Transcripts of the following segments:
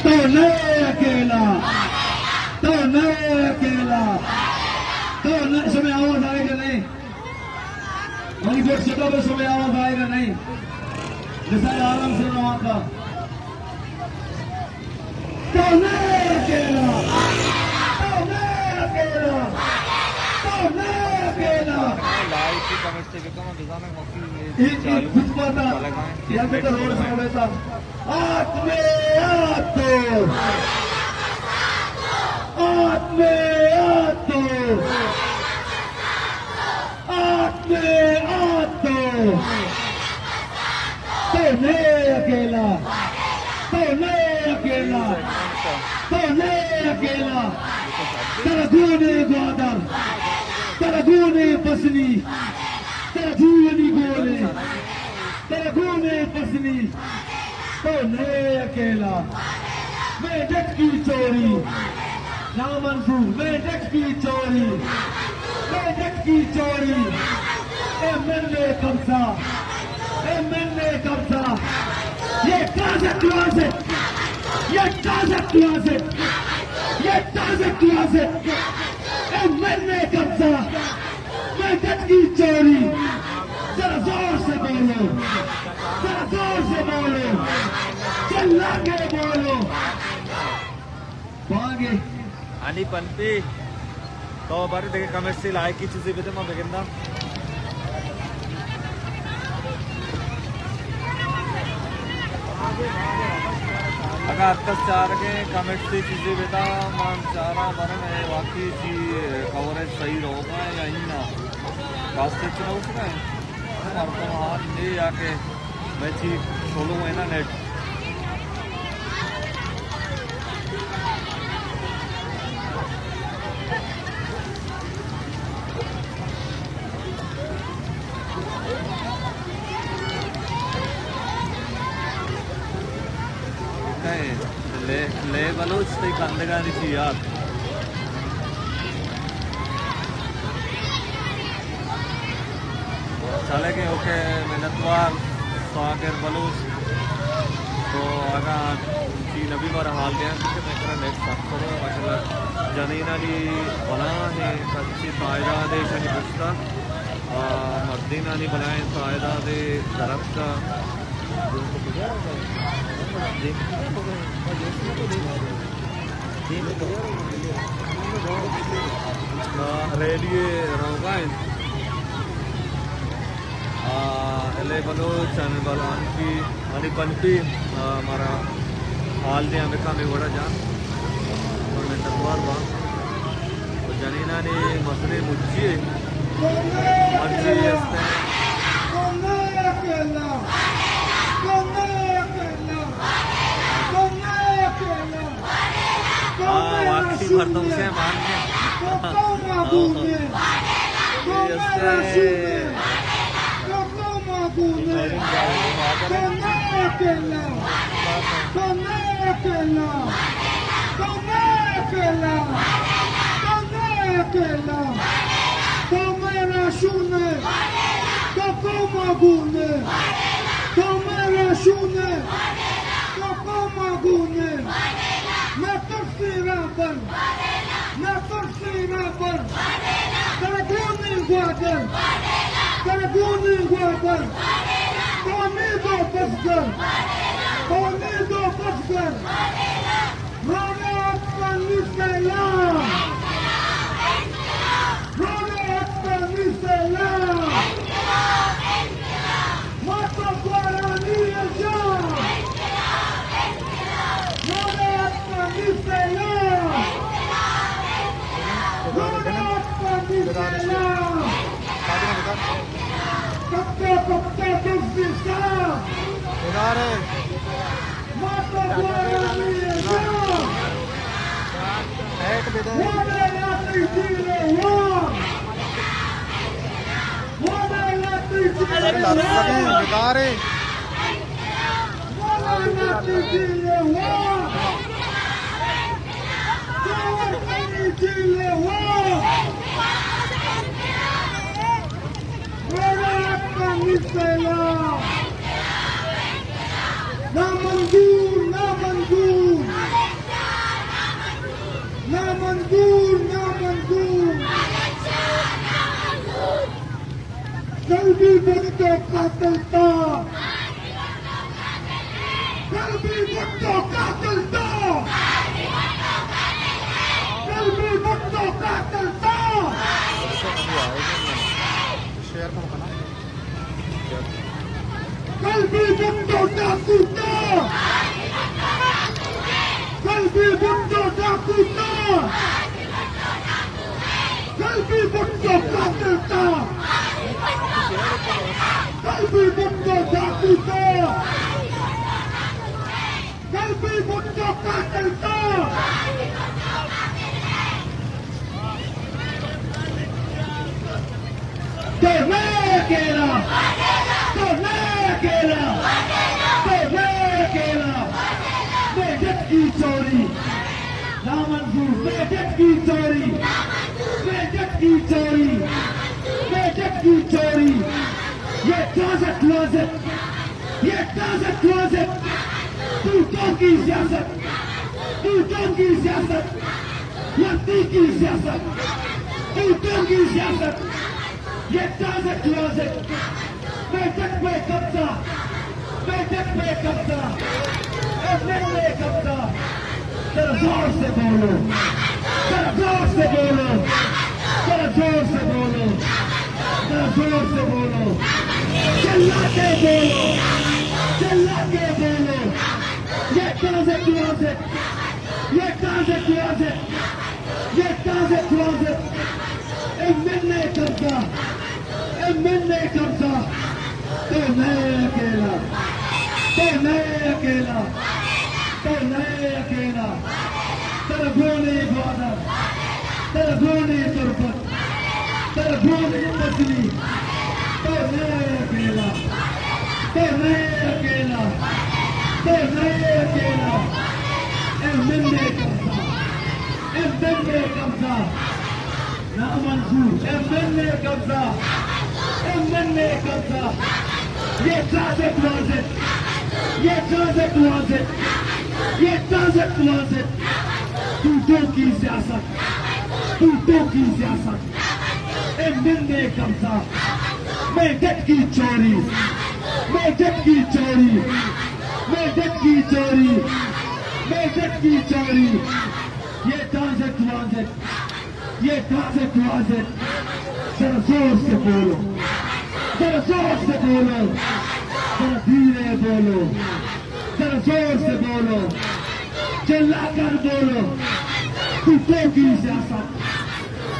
तो नहीं अकेला, तो नहीं अकेला, तो समय आवाज आएगा नहीं, मणिपुर क्षेत्रों में समय आवाज आएगा नहीं, जैसा आराम से वहां का तो नहीं अकेला, तो नहीं अकेला, तो नहीं अकेला। रोड समवेता आत्मे आतो, आत्मे आतो, आत्मे आतो, तो नहीं अकेला, तो नहीं अकेला, तो नहीं अकेला। Taragune Gwadar, Taragune Pasni, Taragune Gole, Taragune Pasni, तो नहीं अकेला। मेढक की चोरी, नामंजूर, मेढक की चोरी, मेढक की चोरी, एमएलए कब्जा, एमएलए कब्जा, ये ताज़ा क्लोसेट, ये ताज़ा क्लोसेट, ये ताज़ा क्लोसेट, एमएलए कब्जा, मेढक की चोरी। जरा जोर से बोलो, जरा जोर से बोलो, चिल्ला के बोलो। आगे आणि पण ते तो बरे देखे कमर्शियल आहे की चीजें बेटे मैं बेगिंदा अगर आता चार के कमर्शियल चीजें बेटा मान चारा बरन है वाकई जी कवरेज सही होगा या ही ना रास्ते चुना उसका है और तो वहाँ ले जाके मैं चीज सोलूँ है ना नेट ले बलोच ते कंदगानीची याद चले के ओके मेहनतवार सागर बलोच तो आगा चीन अभी बार हाल दिया कि मैं करा नेक्स्ट सफर मतलब जनीनानी बना है कच्ची फायदा दे शनि पुष्टा मर्दीनानी बनाए फायदा दे दरख्त रेडियो रोगाइन ले बनो चैनल बलान की मनी पंपी हमारा हाल दिया में काम बड़ा जान और मैं तकवार बा और जनीना ने मसले मुझे मर्जी ऐसे वापसी भरतों से मान के ना मंजूर, ना मंजूर। कल्बी भुट्टो कातिल तो, कल्बी भुट्टो कातिल तो, कल्बी भुट्टो कातिल तो, कल्बी भुट्टो डाकू तो, कल्बी भुट्टो डाकू तो, कल्बी भुट्टो कातिल तो, कल्बी भुट्टो डाकू तो, कल्बी भुट्टो कातिल तो, तो मैं अकेला, तो मैं अकेला, तो मैं अकेला, मेजत की चोरी, नामंजूर मेजत की चोरी, मेजत की चोरी, मेजत की चोरी, ये क्लोजेट क्लोजेट, ये क्लोजेट क्लोजेट, टूटों की सियासत, टूटों की सियासत, लड़ती की सियासत, टूटों की सियासत, ये क्लोजेट क्लोजेट, मेजत पे कब्जा, मेजत पे कब्जा, एमएलए कब्जा, जरा जोर से बोलो, जरा जोर से बोलो, जरा जोर से बोलो, जरा जोर से बोलो, चिल्ला के बोलो, चिल्ला के बोलो, ये क्लोजेट क्लोजेट, ये क्लोजेट क्लोजेट, ये क्लोजेट क्लोजेट, एमएलए कब्जा, एमएलए कब्जा, तो मैं अकेला, तो मैं अकेला, तो मैं अकेला, तरफोने ग्वादर, तरफोने तुर्बत, तरफोने मछली, तो मैं अकेला, तो मैं अकेला, तो मैं अकेला, एमएलए कब्जा, एमएलए कब्जा, नामंजूर, एमएलए कब्जा, एमएलए कब्जा, ये क्लोजेट क्लोजेट, ये क्लोजेट क्लोजेट, ये क्लोजेट क्लोजेट, टूटों की सियासत, टूटों की सियासत, एमएलए कब्जा, मेजत की चोरी, मेजत की चोरी, मेजत की चोरी, मेजत की चोरी, ये क्लोजेट क्लोजेट, ये क्लोजेट क्लोजेट, जरा जोर से बोलो, जरा जोर से बोलो, जरा धीरे बोलो, जरा जोर से बोलो, चिल्लाकर बोलो, टूटों की सियासत,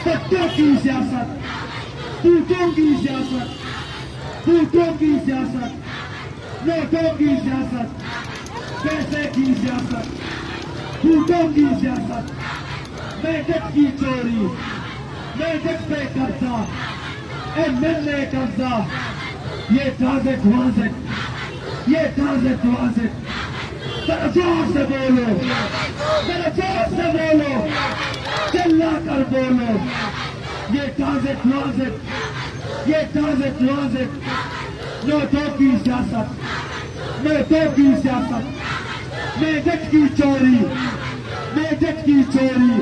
पट्टों की सियासत, टूटों की सियासत, टूटों की सियासत, नोटों की सियासत, पैसे की सियासत, टूटों की सियासत, मेजत की चोरी, मेजत पे कब्जा, एमएलए कब्जा, ये क्लोजेट क्लोजेट, ये क्लोजेट क्लोजेट, जरा जोर से बोलो, जरा जोर से बोलो, चिल्ला कर बोलो, ये क्लोजेट क्लोजेट, ये क्लोजेट क्लोजेट, नोटों की सियासत, नोटों की सियासत, मेजत की चोरी, मेजत की चोरी,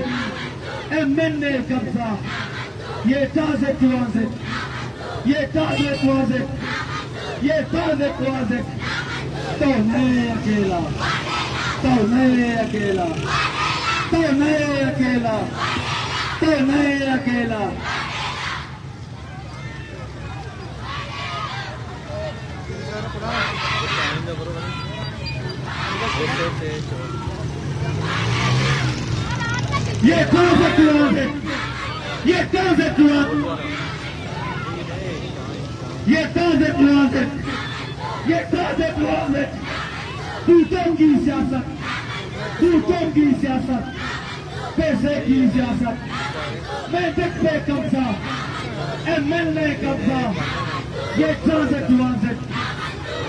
एमएलए कब्जा, ये क्लोजेट क्लोजेट, ये क्लोजेट क्लोजेट, ये क्लोजेट क्लोजेट, तो मैं अकेला, तो मैं अकेला, तो मैं अकेला, तो मैं अकेला, ये क्लोजेट क्लोजेट, ये क्लोजेट क्लोजेट, ये क्लोजेट क्लोजेट, ये क्लोजेट क्लोजेट, टूटों की सियासत, टूटों की सियासत, पैसे की सियासत, मेजत पे कब्जा, एमएलए कब्जा, ये क्लोजेट क्लोजेट,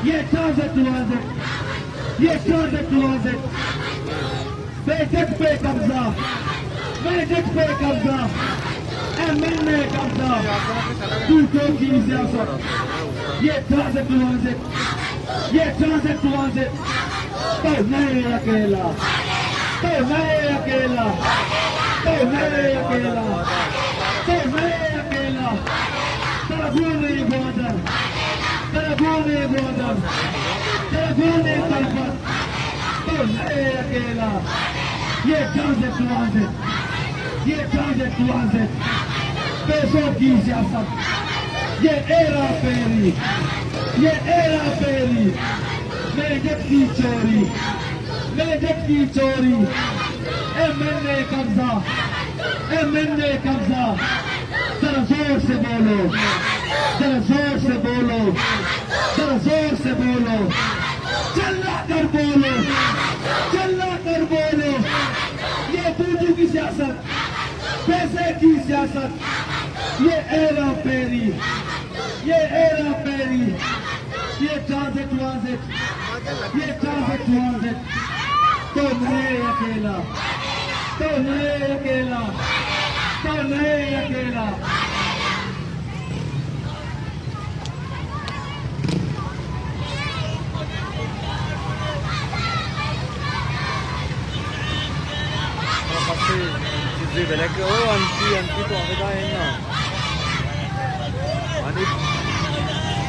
ये क्लोजेट क्लोजेट, ये क्लोजेट क्लोजेट, मेजत पे कब्जा, मेजत पे कब्जा, एमएलए कब्जा, टूटों की सियासत, ये क्लोजेट क्लोजेट, ये क्लोजेट क्लोजेट, तो मैं अकेला, तो मैं अकेला, तो मैं अकेला, तो मैं अकेला, जरा Telefoni Gwadar, Telefoni Gwadar, Telefoni Talpat, तो नहीं अकेला, ये ट्रांजिट ट्रांजिट, ये ट्रांजिट ट्रांजिट, पैसों की सियासत, ये एरा फेरी, ये एरा फेरी, मेजर की चोरी, मेजर की चोरी, एमएनए कब्जा, एमएनए कब्जा, जरा जोर से बोलो, जरा जोर से बोलो, जरा जोर से बोलो, चिल्ला कर बोलो, चिल्ला कर बोलो, ये पूंजी की सियासत, पैसे की सियासत, ये एरा फेरी, ये एरा फेरी, ये ट्रांजिट ट्रांजिट, ये ट्रांजिट ट्रांजिट, तो नहीं अकेला, तो नहीं अकेला, तो नहीं अकेला। चीजें बेलेग ओ आंटी आंटी तो आगे है ना आनी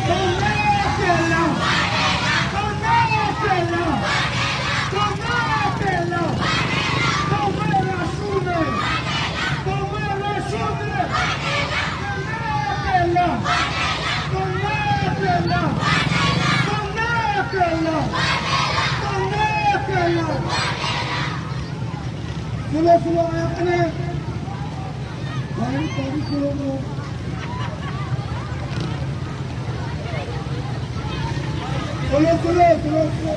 तो नहीं अकेला, तो नहीं अकेला, तो नहीं अकेला, तो मेरा सुने, तो मेरा सुने, तो नहीं अकेला, तो नहीं अकेला, तो नहीं अकेला, तो नहीं अकेला। सुनो सुनो आपने भाई कभी सुनो सुनो सुनो सुनो सुनो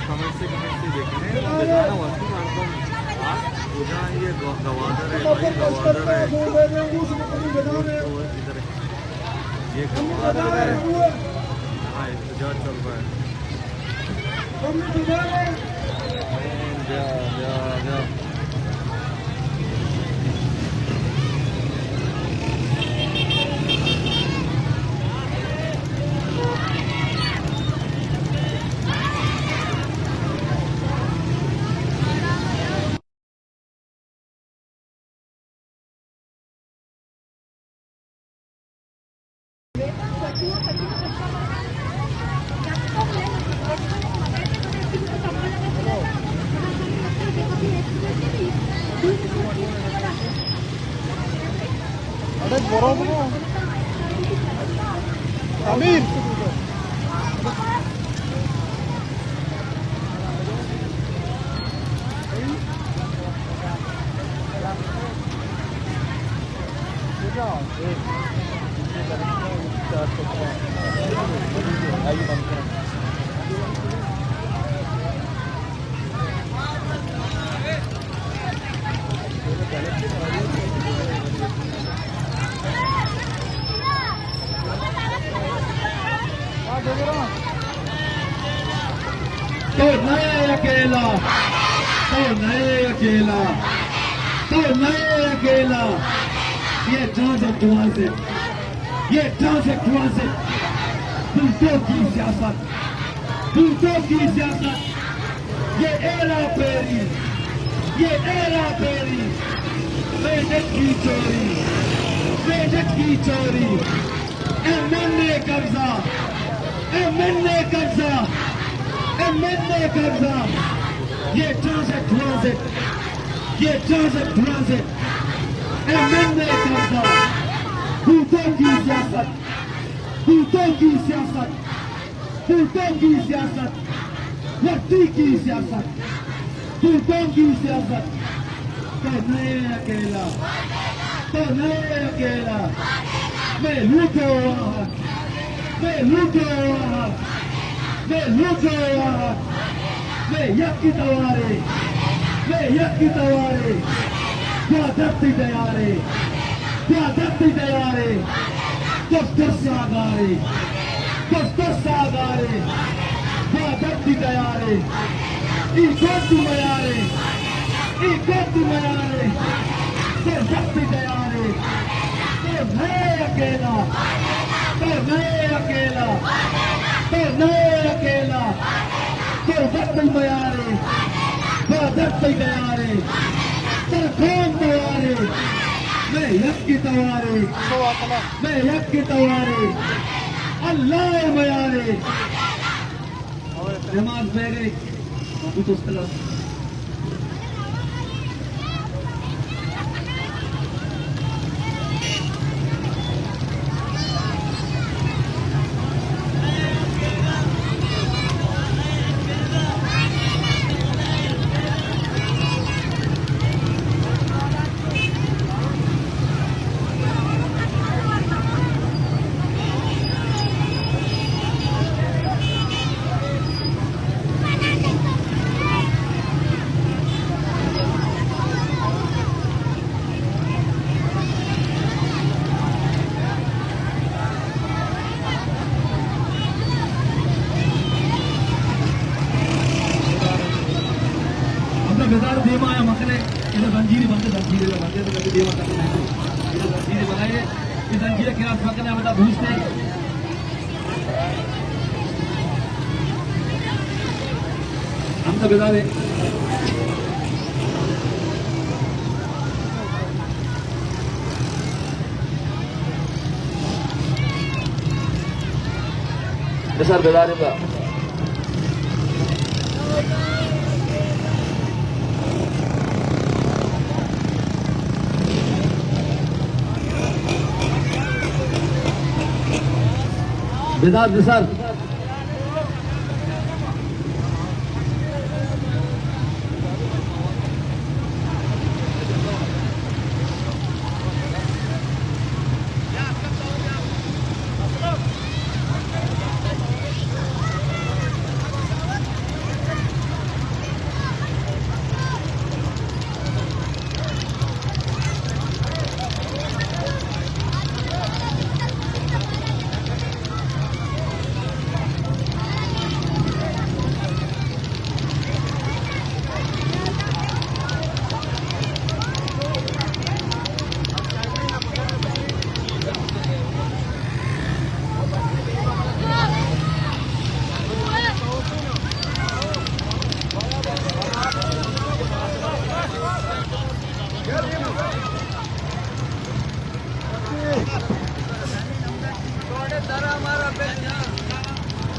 कमेंट से देखने बताना वस्तु मानकर आज पूजा ये गवादर है भाई गवादर है इधर ये गवादर है हाँ इंतजार चल रहा है जा जा जा अरे बरोबर आमिर तो नहीं अकेला, तो नहीं अकेला, तो नहीं अकेला, ये ट्रांजिट ट्रांजिट, ये ट्रांजिट ट्रांजिट, दूतों की सियासत, दूतों की सियासत, ये एरा फेरी, ये एरा फेरी, मेजर की चोरी, मेजर की चोरी, एमएनए कब्जा, एमएनए कब्जा, एमएनए कब्जा, ये ट्रांजिट ट्रांजिट, ये ट्रांजिट ट्रांजिट, एमएनए कब्जा, दूतों की सियासत, दूतों की सियासत, दूतों की सियासत, व्यक्ति की सियासत, दूतों की सियासत, तो नहीं अकेला, तो नहीं अकेला, मैं लूटो वहाँ, मैं लूटो वहाँ, मैं लूटो वहाँ, मैं यकी तवारे, मैं यकी तवारे, क्या धरती तैयारे, क्या धरती तैयारे, दोस्तों सागारे, दोस्तों सागारे, क्या धरती तैयारे, इकोती मयारे, इकोती मयारे, तो धरती तैयारे, तो नहीं अकेला, तो नहीं अकेला, तो नहीं गुरबत मयारे बदत गयारे तरकों मयारे मैं यक की तवारे मैं यक की तवारे अल्लाह मयारे नमाज में गए तो उसका बेजार देवा आया मसले इधर जंजीरी बनते तो कभी देवा तक नहीं इधर जंजीरी बनाए इस जंजीर के खिलाफ मकने बता भूजते हम तो बेजार है बेजार बेजार है बेदार बेसार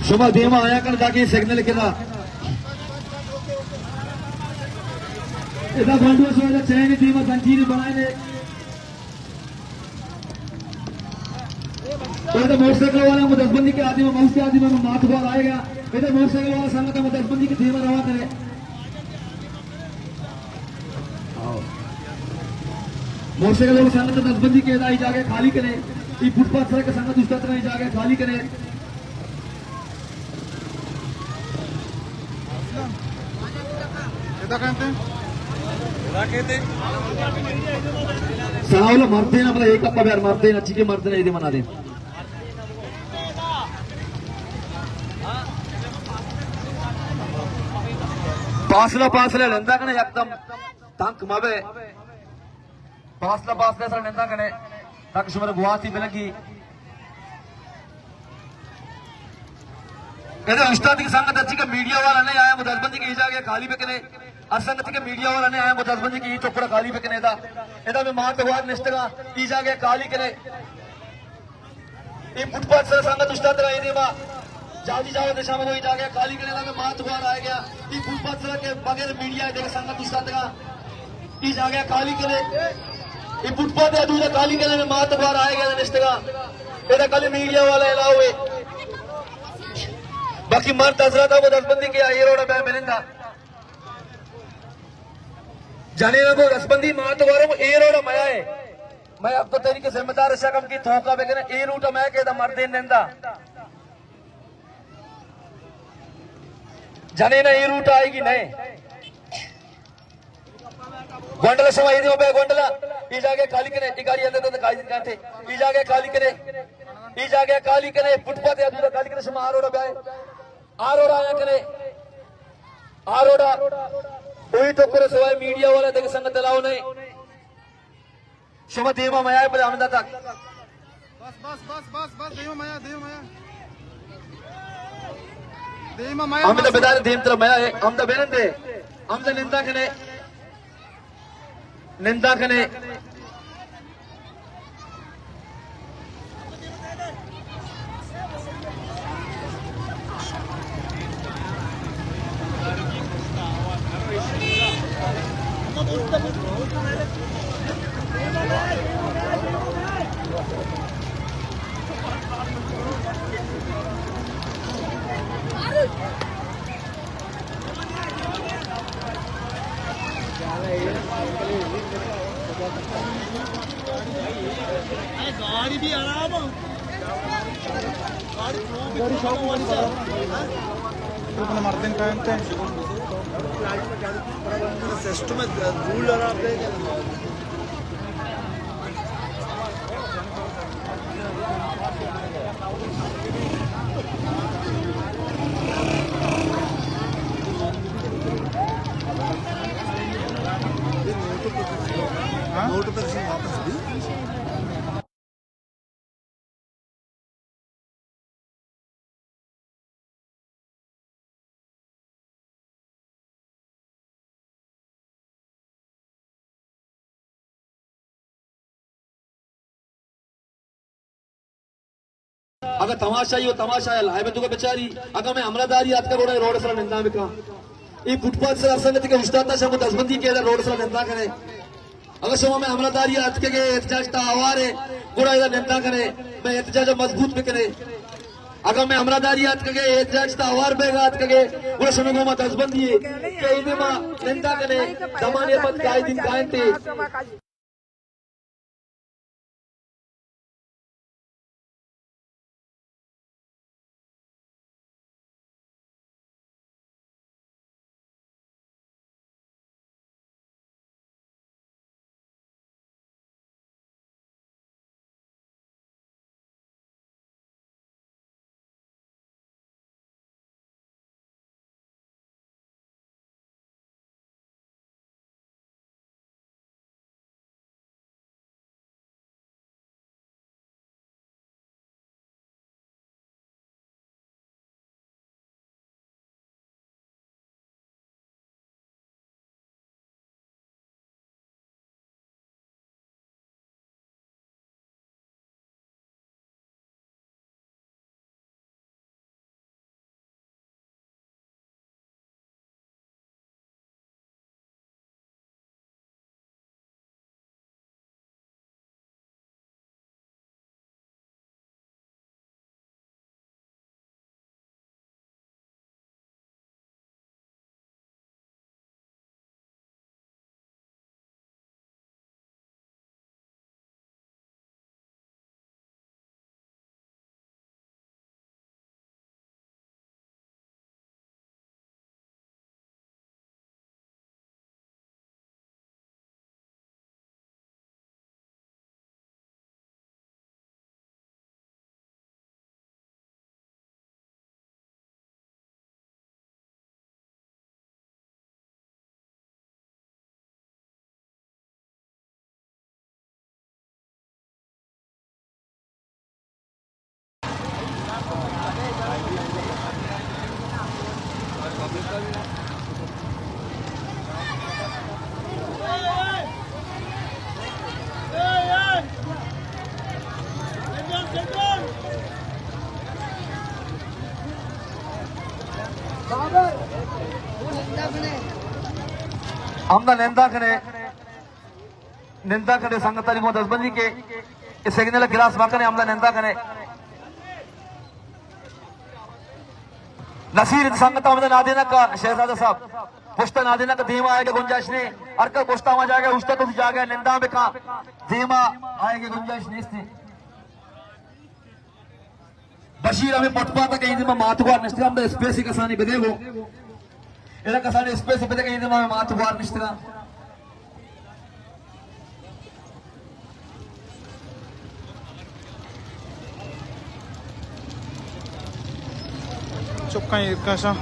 शुभ देवा आया कर ताकि सिग्नल किदा इधर बंडू से चैन देवा जंजीर बनाए ने तो इधर मोटरसाइकिल वाला मुदसबंदी के आदमी मौत के आदमी में माथ बार आएगा इधर मोटरसाइकिल वाला संगत मुदसबंदी के देवा रवा करे मोटरसाइकिल वाला संगत मुदसबंदी के दाई जाके खाली करे ई फुटपाथ सड़क संगत उस तरह जाके खाली करे सावल मरते ना मतलब एक अप्पा प्यार मरते ना चिके मरते ना ये मना दे पासला लेंदा कने एकदम तंक मावे पासला सर लेंदा कने तक शुमर गुवाती मिलगी कहते उस्ताद की संगत अच्छी का मीडिया वाला नहीं आया मुदसबंदी की जाके खाली पे कने असंगत के मीडिया वाला ने आया मुदसबंदी की चोपड़ा खाली पे कने दा एदा में मां तवार निष्ठगा ई जाके खाली करे ई फुटपाथ से संगत उस्ताद रहे देवा जाजी जाओ दिशा में वही जाके खाली करे दा में मां तवार आ गया ई फुटपाथ से के बगैर मीडिया देख संगत उस्ताद का ई जाके खाली करे ई फुटपाथ या दूसरा खाली करे में मां तवार आ गया निष्ठगा एदा कल मीडिया वाला अलावे बाकी मर्द हजरत मुदसबंदी किया ये रोड पे मिलेंदा जाने वो रसबंदी मातवारों ए रोड मया है मैं अब तो तेरी के जिम्मेदार शकम की थोका बेगने ए रूट मैं के मर्दे नेंदा जाने ना ए रूट आएगी नहीं गोंडला समय दी पे गोंडला ई जाके खाली करे ई गाड़ी अंदर तो गाड़ी काटे ई जाके खाली करे ई जाके खाली करे फुटपाथ या दूसरा खाली करे समा रोड पे आ रोड आया करे आ रोड कोई तो करे सवाई मीडिया वाला देख संगत लाओ नहीं शुभ देवा मया पर आमदा तक बस देवा मया Amda bedar dim tra maya amda benende amda ninda kane गाड़ी भी आराम गाड़ी शॉप अपने मर्दिन पहनते हैं सिस्टम में धूल आराम नोट पर वापस भी अगर तमाशा ही तमाशा है लाइव तो बेचारी अगर मैं अमरादारी याद करो रोड सर निंदा में का ये फुटपाथ से असंगति के उस्ताद से हम दसबंदी के रोड सर निंदा करे अगर शो में अमरादारी याद के एहतजाज ता आवारे पूरा इधर निंदा करे मैं एहतजाज मजबूत भी करे अगर मैं अमरादारी याद के एहतजाज ता आवार बेगा याद के पूरा शो में दसबंदी के इने मा निंदा करे दमाने पद काय दिन कायते आमदा निंदा करे संगतारी को दसबंदी के सिग्नल गिलास माकने आमदा निंदा करे नसीर संगत आमदा नादेना का शहजादा साहब पुश्ता नादेना का धीमा आएगा गुंजाइश ने अर्का पुश्ता वहां जाएगा उस्ता तो जाएगा निंदा में का धीमा आएगा गुंजाइश नहीं थी बशीर हमें पटपा तक कहीं में मातुवार निश्चित आमदा स्पेस का सानी बदेगो इधर का सानी स्पेस पे कहीं में मातुवार निश्चित चुपका कैसा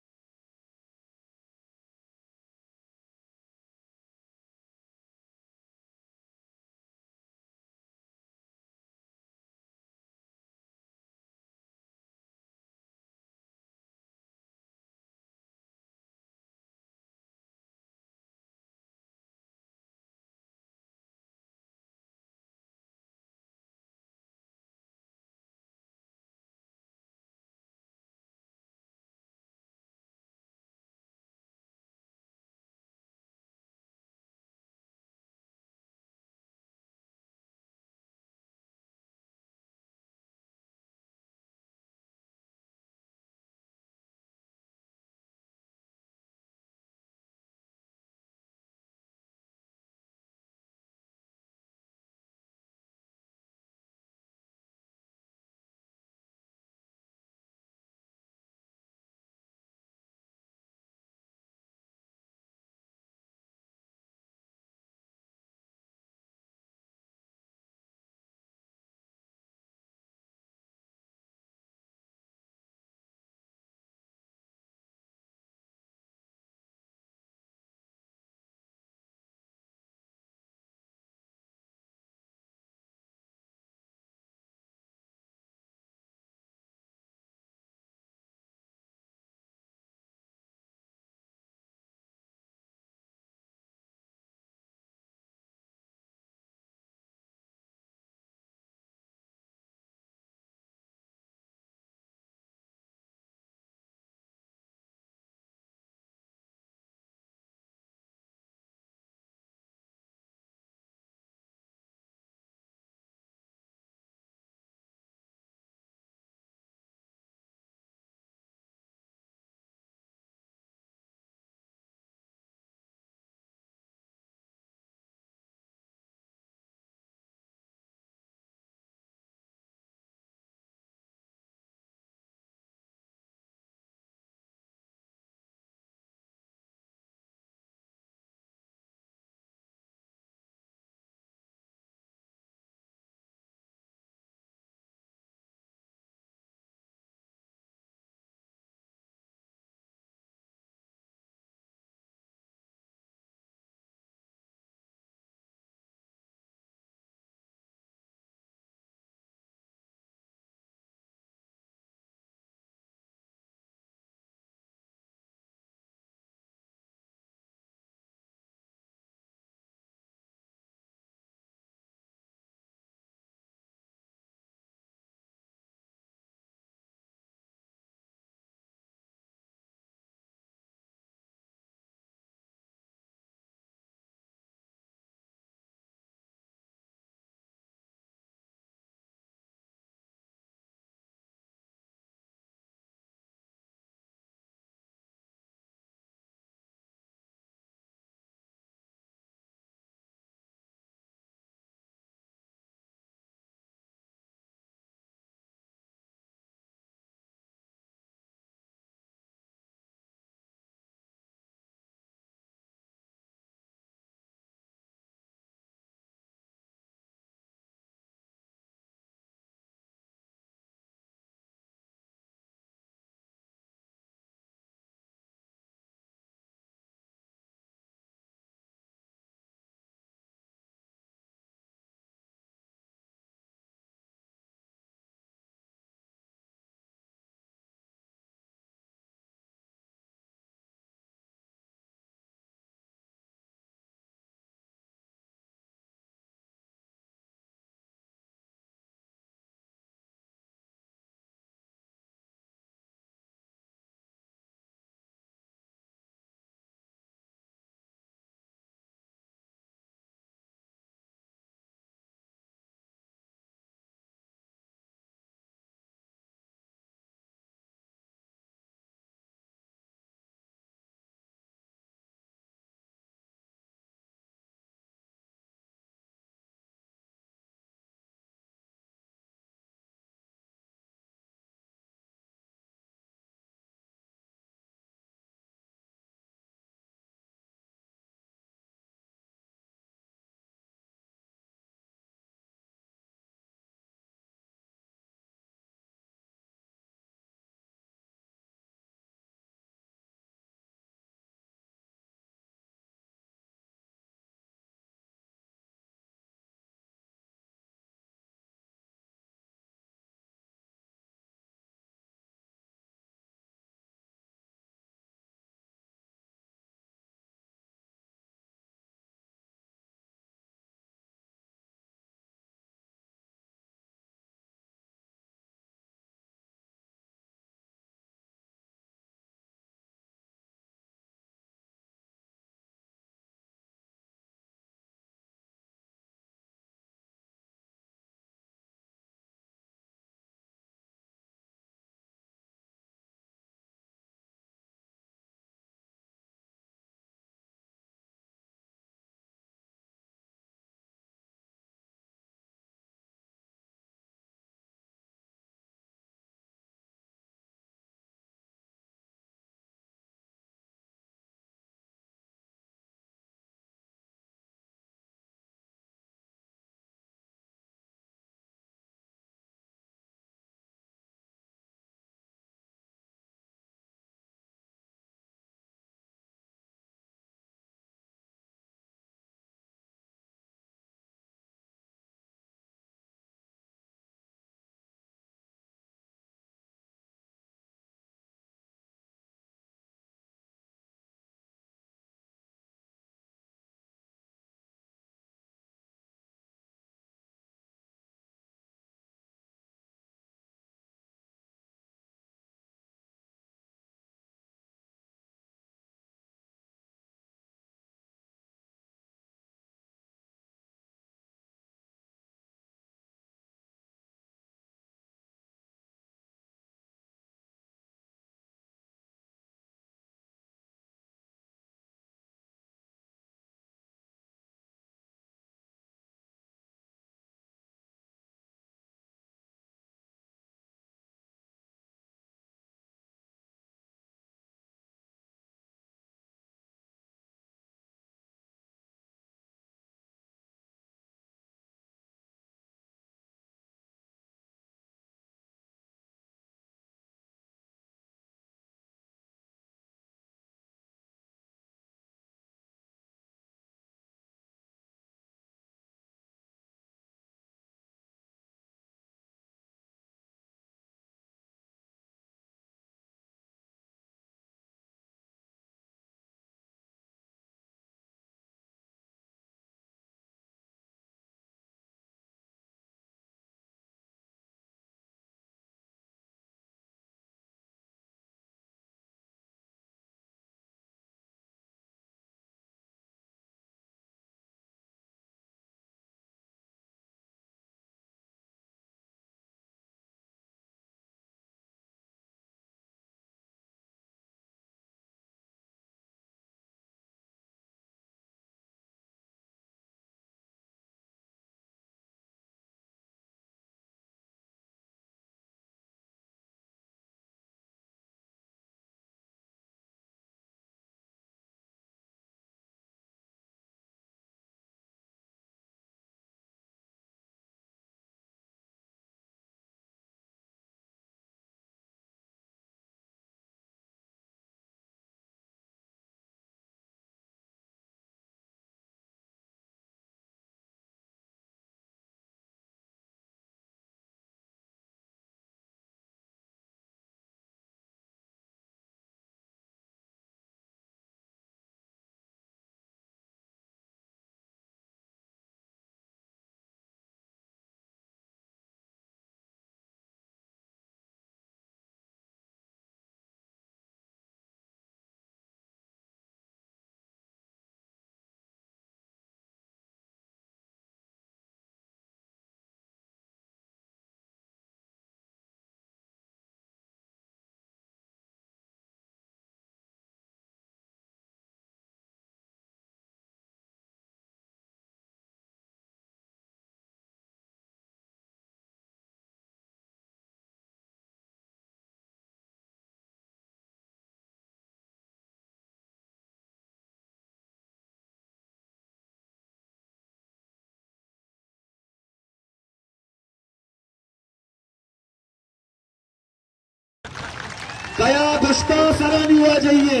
गुश्ता सरानी हुआ जाइए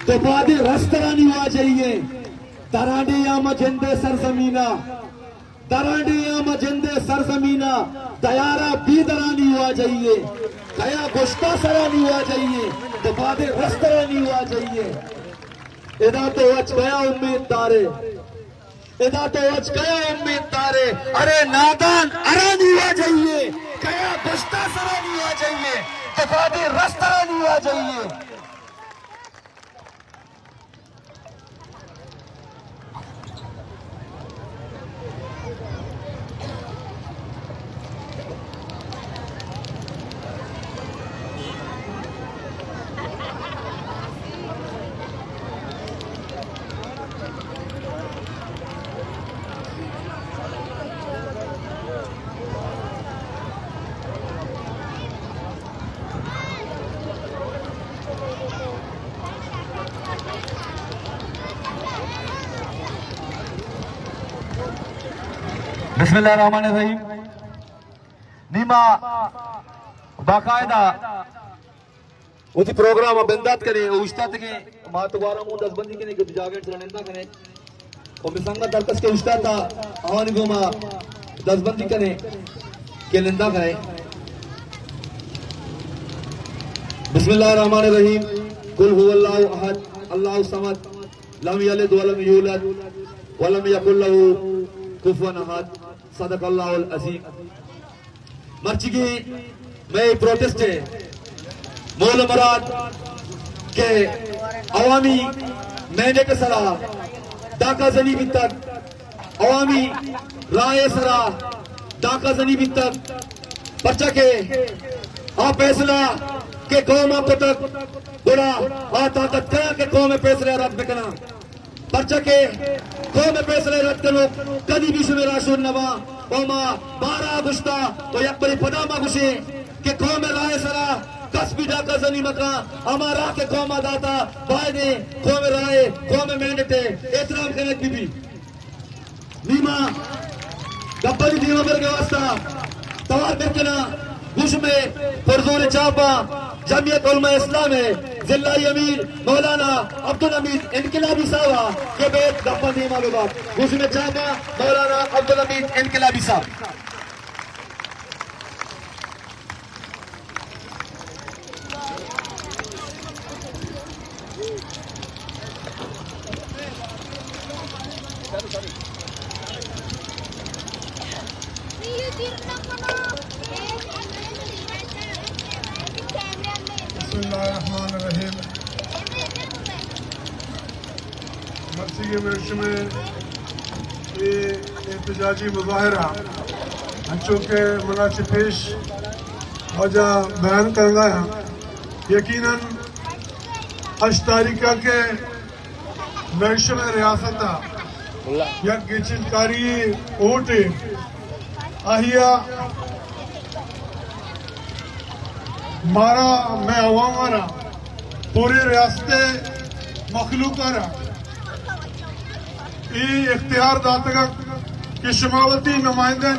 तो बादे रस्तरानी हुआ जाइए तराडिया मजिंदे सरजमीना तराडिया मजिंदे सरजमीना तयारा बीदरानी हुआ जाइए कया गुश्ता सरानी हुआ जाइए तो बादे रस्तरानी हुआ जाइए इदा तो अच गया उम्मीद तारे इदा तो अच गया उम्मीद तारे अरे नादान अरानी हुआ जाइए कया गुश्ता सरानी हुआ जाइए तो बादे रस्तरानी हुआ जाइए बिस्मिल्लाहिर्रहमानिर्रहीम नीमा बाकायदा उसी प्रोग्राम बंदात करे उस्ताद के मातवारा मु दसबंदी के ने जागेट रनेंदा करे और मिसंगा दरकस के उस्ताद था आवानी गोमा दसबंदी करे के निंदा करे बिस्मिल्लाहिर्रहमानिर्रहीम कुल हुवल्लाहु अहद अल्लाहु समद लम यलिद वलम यूलद वलम यकुल लहू कुफुवन अहद सदकल्लाहुल अज़ीम मर्ची की मैं प्रोटेस्ट है मौल मराद के अवामी मैंने के सरा डाका जनी भी तक अवामी राय सरा डाका जनी भी तक बच्चा के आ फैसला के कौम आपको तक बुरा आ ताकत करा के कौम में फैसले रद्द करना बच्चा के कौम में फैसले रद्द करो कदी भी सुने राशुन नवा ओमा 12 गुश्ता तो यकबरी पदामा गुशे के कौम में राय सरा कसबी डाका जनी मका हमारा के कौम दाता फायदे कौम राय कौम मैंडेटे एहतराम करने बीबी नीमा गब्बरी नीमा पर के वास्ता तवार करना गुश में परजोर चापा जमियत उलमा इस्लाम है जिल्लाई अमीर मौलाना अब्दुल हमीद इनकलाबी साहब के बेद गप्पा नीमा लोगा गुश में चापा मौलाना अब्दुल हमीद इनकलाबी साहब बिस्मिल्लाहिर्रहमानिर्रहीम मर्सी के वर्ष में ये एहतजाजी मुजाहरा चूँकि मुनासिब पेश वजह बयान करना है यकीनन 8 तारीख के वर्ष में रियासत यक गिचिलकारी ओट आहिया मारा मैं अवाम मारा पूरी रियासत मखलूक ये इख्तियार दाता कि शुमावती नुमाइंदे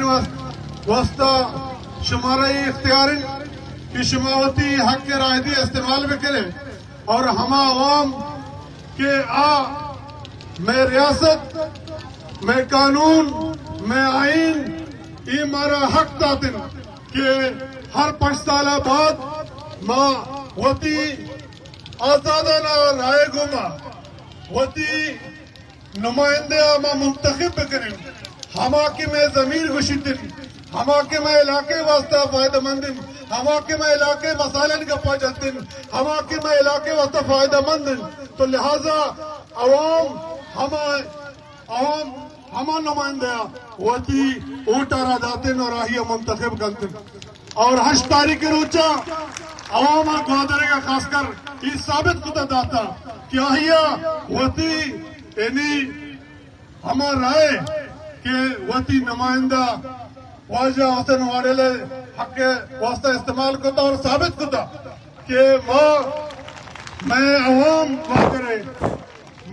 वस्ता शुमारा ये इख्तियार कि शुमावती हक के रायदी इस्तेमाल भी करे और हम अवाम के मैं रियासत मैं कानून मैं आइन ये मारा हक दातिन कि हर 5 साल बाद माँ वती आजादाना राय गुमा वती नुमाइंदे माँ मुंतखब करें हमा के मैं जमीर गुशितिन हमा के मैं इलाके वास्ता फायदेमंदिन हमा के मैं इलाके मसालन का पाजतिन हमा के मैं इलाके वास्ता फायदेमंदिन तो लिहाजा अवाम हमा नुमाइंदे वती ऊटारा दातिन और आहिया मुंतखब करतिन और 8 तारीख रोचा अवामा ग्वादरे का खासकर ये साबित कुता दाता कि आहिया वती यानी हमार राय के वती नुमाइंदा वाजा हुसैन वाडेले हक के वास्ता इस्तेमाल करता और साबित करता कि मैं अवाम करे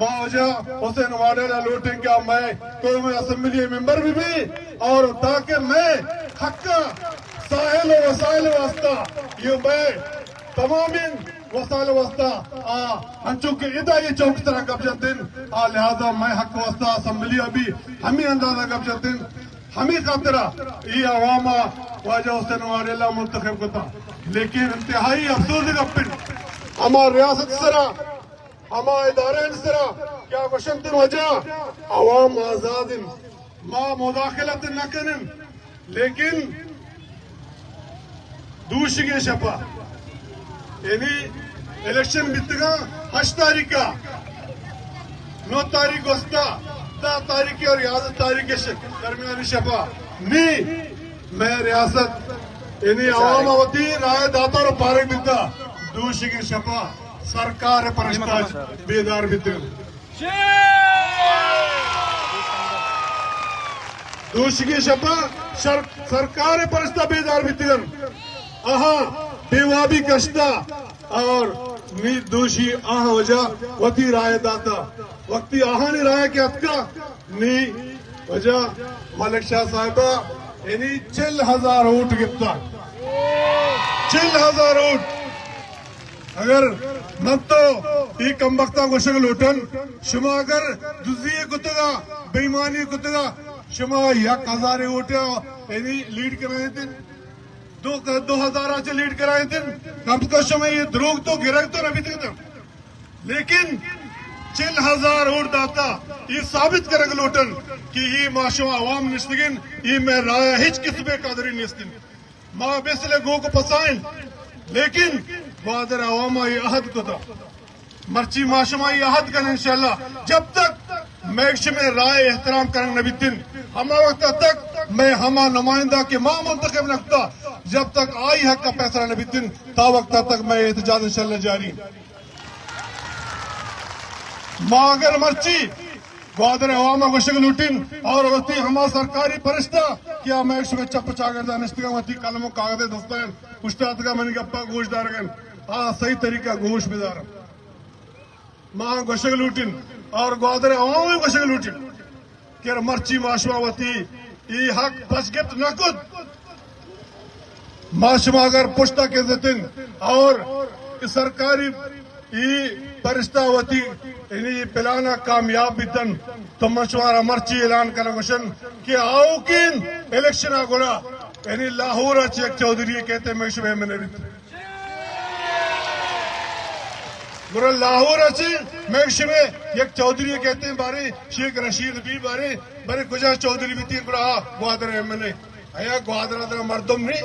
वाजा हुसैन वाडेला लूटेंगे मैं तो मैं असेंबली मेंबर भी और ताकि मैं हक साहिल वसाइल वास्ता ये मैं तमाम वसाल वस्ता अंचू के इदा ये चौक तरह कब्जतिन लिहाजा मैं हक वस्ता असम्बली अभी हमें अंदाजा कब्जतिन हमें खातरा ये अवामा वाजा हुसैन वारेला मुंतखब कोता लेकिन इंतहाई अफसोस गपिन हमार रियासत सरा हमार इदारे सरा क्या क्वेश्चन दिन वजह अवाम आजादिन मां मुदाखलत न करें लेकिन दूसरी शपा यानी इलेक्शन बितगा 8 तारीख का 9 तारीख वस्ता 10 तारीख और 11 तारीख के दरमियानी शपा नी मैं रियासत यानी अवामावती राय दाता और पारक बिता दूसरी शपा सरकार परिष्कार बेदार बितर दूसरी शपा सरकार परिष्कार बेदार बितर आहा बेवाबी कश्ता और नी दोषी आह वजह वती राय दाता वक्ती आहा ने राय के अतका नी वजह मलिक शाह साहिबा यानी 4000 वोट गिफ्ता 4000 वोट अगर मत तो ये कम वक्ता गोशक लोटन शुमा अगर जुजिए कुतगा बेईमानी कुतगा शुमा 1000 वोट यानी लीड कराए थे 2000 से लीड कराए थे कम से कम ये द्रोग तो गिरक तो अभी तक लेकिन 4000 वोट दाता ये साबित करेंगे लोटन कि ये माशो आवाम निस्तिगिन ये मैं राय हिच किस्म कादरी निस्तिन माँ बेसले गो को पसाएं लेकिन बादर आवामा ये अहद को था मर्ची माशमा ये अहद कर इंशाल्लाह जब तक मैक्स में राय एहतराम करेंगे नबी दिन हम वक्त तक मैं हमा नुमाइंदा के मां मुंतखब रखता जब तक आई हक का फैसला नबी दिन ता वक्त तक मैं एहतजाज इंशाल्लाह जारी मां अगर मर्ची ग्वादर अवामा को शक्ल लुटिन और वती हमा सरकारी परिश्ता क्या मैं इसमें चप चागर दानिश्तिका वती कलमों कागज़े दस्तान उस्ताद का मन गप्पा गोशदार गन सही तरीका गोश बेदार मां को शक्ल लुटिन और ग्वादर अवामा को शक्ल लुटिन क्या मर्ची माशवावती ये हक बस गिफ्ट न कुद माशमा अगर पुश्ता के जतिन और सरकारी ये परिस्तावती इन्हीं पिलाना कामयाब बितन तो मशवरा मर्ची ऐलान कर क्वेश्चन कि आओ किन इलेक्शन आगोड़ा यानी लाहौर चेक चौधरी कहते मैं शुभ मैंने बुरा लाहौर मैं शुभ एक चौधरी कहते हैं बारे शेख रशीद भी बारे बड़े गुजर चौधरी भी तीन बुरा ग्वादर मैंने अया ग्वादर मर्दम नहीं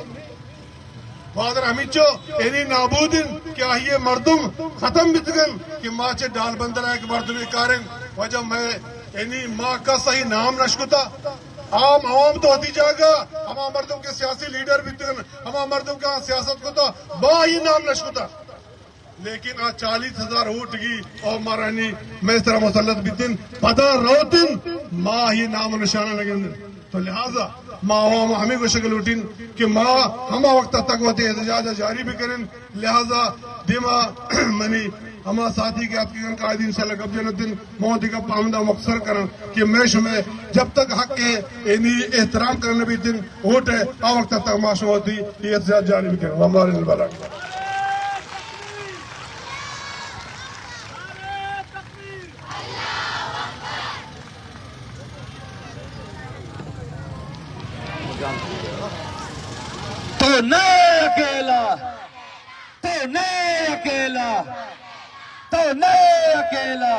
ग्वादर हमीचो यानी नाबूदिन क्या ये मर्दुम खत्म बितगन कि माँ चे डाल बंदर है कि मर्दुम कारण वजह मैं यानी माँ का सही नाम नशकुता आम आवाम तो होती जाएगा हमारा मर्दुम के सियासी लीडर बितगन हमारा मर्दुम का सियासत को तो बा ही नाम नशकुता लेकिन आज 40,000 वोट की और महारानी मैं इस तरह मुसल्लत बितिन पता रोतिन माँ ही नाम निशाना लगे तो लिहाजा माँ हमें को शक्ल उठिन कि माँ हम वक्त तक वती एहतजाज जारी भी करें लिहाजा दिमा मनी हमारा साथी के आपके कायदीन इंशाल्लाह कब्जे दिन मोदी का पामदा मकसर करें कि मैश में जब तक हक के यानी एहतराम करने भी दिन वोट है आ वक्त तक माशा होती एहतजाज जारी भी करें हमारे तो नहीं अकेला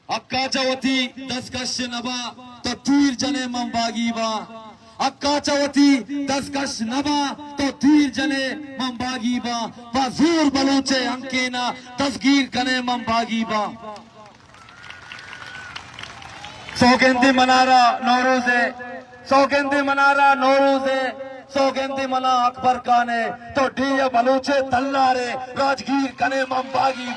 अक्का चवती 10 कश नबा तो तीर जने मंबागी बा अक्का चवती 10 कश नबा तो तीर जने मंबागी बा बाजूर बलोचे अंकेना तस्गीर कने मंबागी बा सौगंदी मनारा नौरोज़े सौगंदी मना अकबर खाने तो डीए बलूचे तल्लारे राजगीर कने मंबागी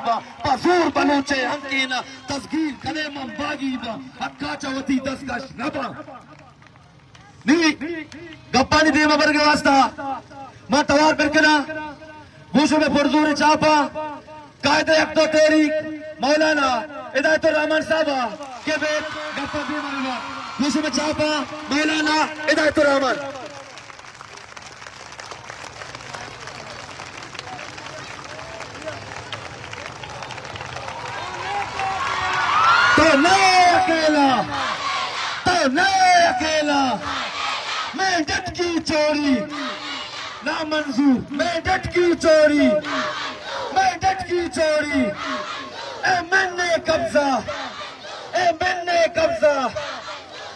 बा पसूर बलूचे अंकीना तस्गीर कने मंबागी बा अक्का चवती 10 कश नबा नी गप्पा नी देमा बरगे वास्ता मां तवार बिरकना गुशो में पुरजूरी चापा कायदे एक तो तेरी मौलाना इदायतुर रहमान साहबा के बेट गप्पा दी मरवा गुशो में चापा मौलाना इदायतुर रहमान अकेला तो नहीं अकेला, मेंढक की चोरी ना मंजूर, मेंढक की चोरी, मेंढक की चोरी, मैंने कब्जा, मैंने कब्जा,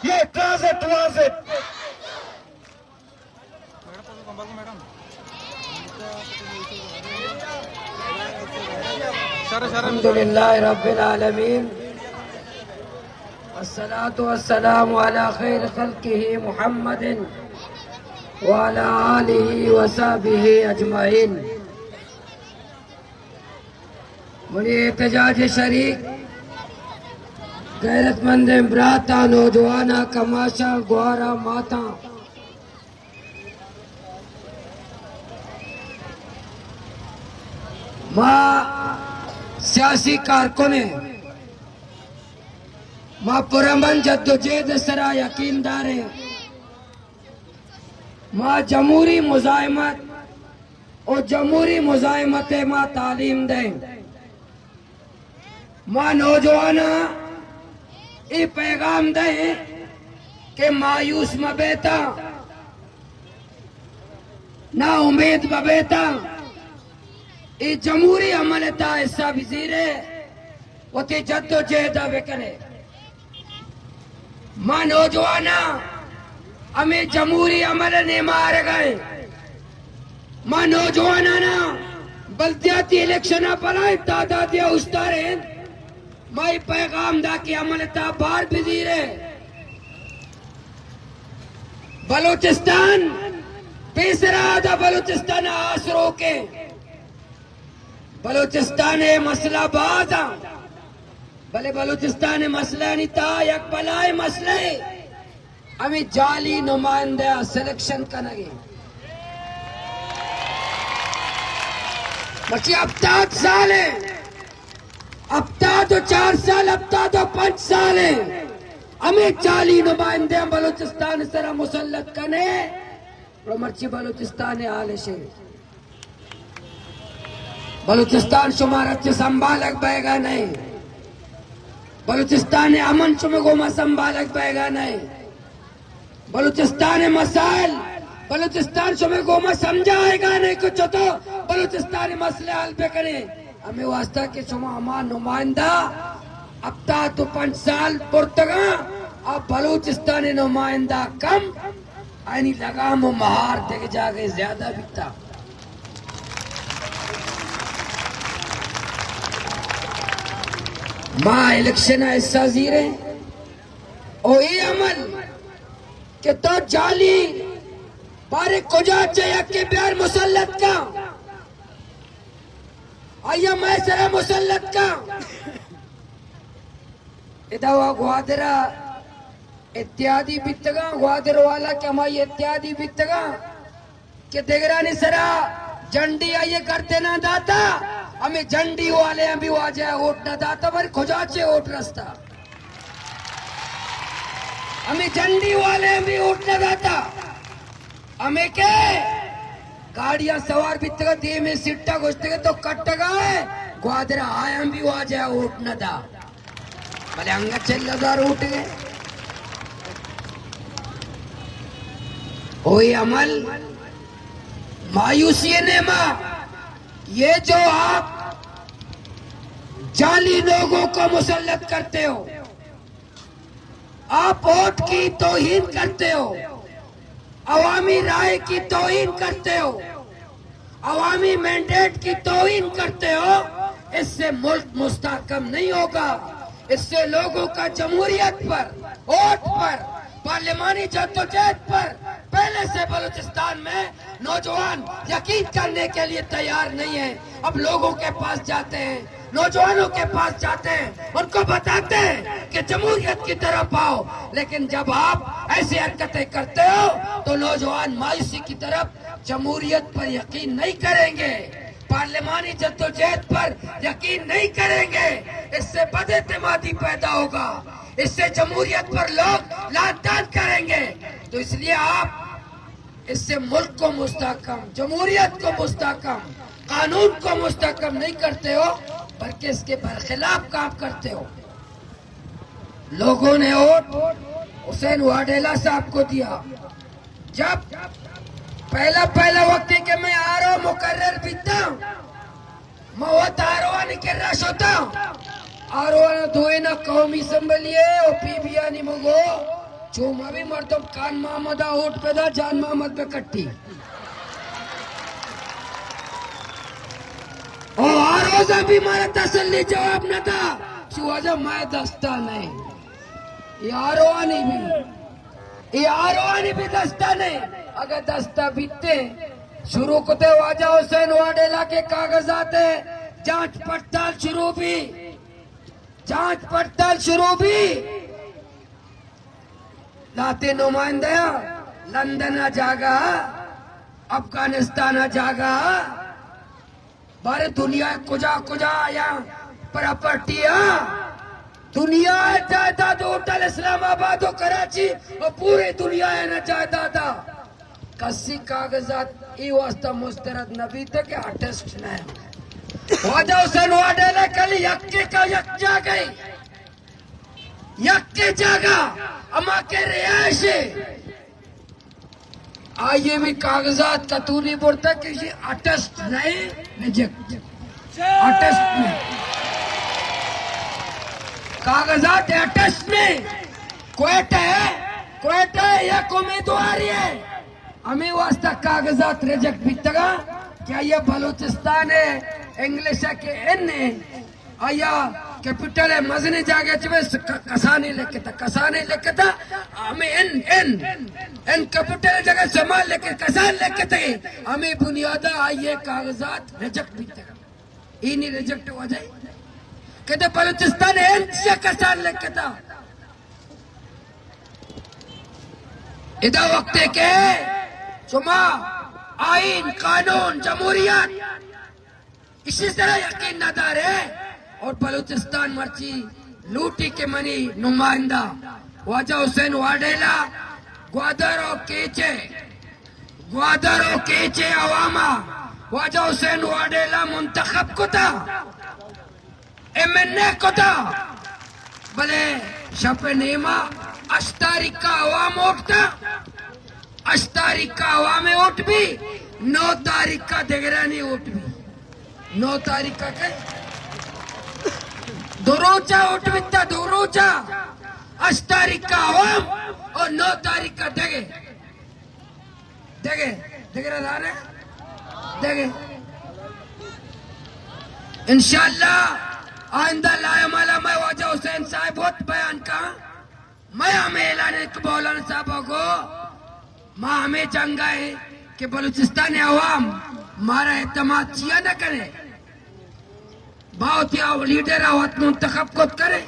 ये ट्रांजिट वाजिट अल्हम्दुलिल्लाह रब्बिल आलमीन, अस्सलातु वस्सलामु अला खैर खल्किही मुहम्मदिन व अला आलिही व सहबिही अजमाइन। मुझे एहतजाज शरीक गैरतमंद इमराता नौजवाना कमाशा ग्वारा माता माँ सियासी कारकुने माँ पुरमन जद्दोजहद सरा यकीनदार है, माँ जमहूरी मुजाहिमत और जमहूरी मुजाहिमत माँ तालीम दे, माँ नौजवाना ये पैगाम दे कि मायूस मबेता ना उम्मीद बबेता, ये जमहूरी अमलता हिस्सा वजीरे वो ते जद्दोजहद करे। मां नौजवाना हमें जमहूरी अमल ने मार गए, मां नौजवाना ना बल्दियाती इलेक्शन पलाए दादा दिया उस्तारे माई पैगाम दा की अमलता बार वजीरे बलूचिस्तान बेसरा दा बलूचिस्तान आसरो के बलूचिस्तान मसला बाजा भले बलूचिस्तान मसला नहीं था यक बलाए मसले हमें जाली नुमाइंदा सिलेक्शन करने बच्चे अब तक साल है, अब तक तो 4 साल, अब तक तो 5 साल है, हमें जाली नुमाइंदे बलूचिस्तान सरा मुसल्लत करने और मर्ची बलूचिस्तान आले से बलूचिस्तान शुमारत से संभालक बैगा नहीं, बलूचिस्तान अमन चुमगो में संभालक बैगा नहीं, बलूचिस्तान मसाइल बलूचिस्तान चुमगो में समझाएगा नहीं कुछ तो बलूचिस्तान मसले हल पे करे। हमें वास्ता के चुमा हमारा नुमाइंदा अब तक तो 5 साल पुरतगा अब बलूचिस्तान नुमाइंदा कम आनी लगाम महार देख जाके ज्यादा बिकता। माँ इलेक्शन ऐसा जीरे और ये अमल के तो जाली बारे कुजा चाहिए के प्यार मुसल्लत का आया मैं सरा मुसल्लत का इधवा ग्वादरा इत्यादि बितगा ग्वादर वाला के हमारी इत्यादि बितगा के देगरानी सरा झंडी आइए करते ना दाता हमें झंडी वाले अभी आ जाए वोट न दाता पर खुजाचे वोट रास्ता हमें झंडी वाले अभी वोट न दाता हमें के गाड़ियां सवार बितगा दे में सिट्टा घुसते तो कट गए ग्वादरा आए हम भी आ जाए वोट न दा भले अंग चल उठ गए कोई अमल मायूसी ने मां ये जो आप जाली लोगों को मुसल्लत करते हो, आप वोट की तौहीन करते हो, अवामी राय की तौहीन करते हो, अवामी मैंडेट की तौहीन करते हो, इससे मुल्क मुस्तहकम नहीं होगा। इससे लोगों का जमहूरियत पर, वोट पर, पार्लिमानी जद्दोजहद पर पहले से बलूचिस्तान में नौजवान यकीन करने के लिए तैयार नहीं है। अब लोगों के पास जाते हैं, नौजवानों के पास जाते हैं, उनको बताते हैं कि जमहूरियत की तरफ आओ, लेकिन जब आप ऐसी हरकतें करते हो तो नौजवान मायूसी की तरफ जमहूरियत पर यकीन नहीं करेंगे, पार्लिमानी जद्दोजहद पर यकीन नहीं करेंगे। इससे बदएतमादी पैदा होगा, इससे जमहूरियत पर लोग लानतान करेंगे। तो इसलिए आप इससे मुल्क को मुस्तहकम, जमहूरियत को मुस्तहकम, कानून को मुस्तहकम नहीं करते हो, बल्कि इसके बरखिलाफ काम करते हो। लोगों ने वोट हुसैन वाडेला साहब को दिया। जब पहला वक्त है कि मैं आ रहा हूँ मुकर्रर बीता मौत आरोवानी के रश होता आरोवाना धोए ना कौमी संभलिए और पीबियानी मुगो चूमा भी मर्दम कान मोहम्मद वोट पैदा जान मोहम्मद पे कट्टी और आरोजा भी मारा तसल्ली जवाब न था शिवाजा मैं दस्ता नहीं ये आरोवानी भी दस्ता नहीं। अगर दस्ता बीतते शुरू होते वाजा हुसैन वाडेला के कागजात है जांच पड़ताल शुरू भी लाते नुमाइंदा लंदन जागा अफगानिस्तान जागा बारे दुनिया कुजा या प्रॉपर्टिया दुनिया जायदाद होटल इस्लामाबाद और कराची और पूरी दुनिया है ना जायदाद कसी कागजात ई वास्ता मुस्तरद नबी तक अटेस्ट नहीं वाजा हुसैन वाडेला कल यक्के का यक्जा गई यक्के जागा अमा के रियाश आइए भी कागजात का तू नहीं बोलता कि ये अटेस्ट नहीं रिजेक्ट अटेस्ट नहीं कागजात अटेस्ट में क्वेटा है या उम्मीदवार है हमें वास्ता कागजात रिजेक्ट भी तगा क्या ये बलूचिस्तान है इंग्लिश के एन है आया कैपिटल है मजने जागे कसाने लेके था हमें एन कैपिटल जगह संभाल लेके कसान लेके थे हमें बुनियादा आइए कागजात रिजेक्ट भी तगा ये नहीं रिजेक्ट हो जाए कहते बलूचिस्तान एन से कसान लेके था इधर वक्त के चुमा आइन कानून जमहूरियत इसी तरह यकीन नदार है और बलूचिस्तान मर्ची लूटी के मनी नुमाइंदा वाजा हुसैन वाडेला ग्वादर और केचे अवामा वाजा हुसैन वाडेला मुंतखब को था एमएनए को था भले शपे नेमा 8 तारीख का अवाम वोट था 8 तारीख का अवाम वोट भी 9 तारीख का देगरानी वोट भी 9 तारीख का क्या दोरोचा वोट भी था दोरोचा 8 तारीख का अवाम और 9 तारीख का देगे इंशाअल्लाह आइंदा लायमाला मैं वाजा हुसैन साहब बहुत बयान का मैं हमें ऐलान मौलाना साहब को माँ हमें चंगा है कि बलूचिस्तान अवाम हमारा एतमाद चिया न करे बहुत ही लीडर आवत मुंतखब को करे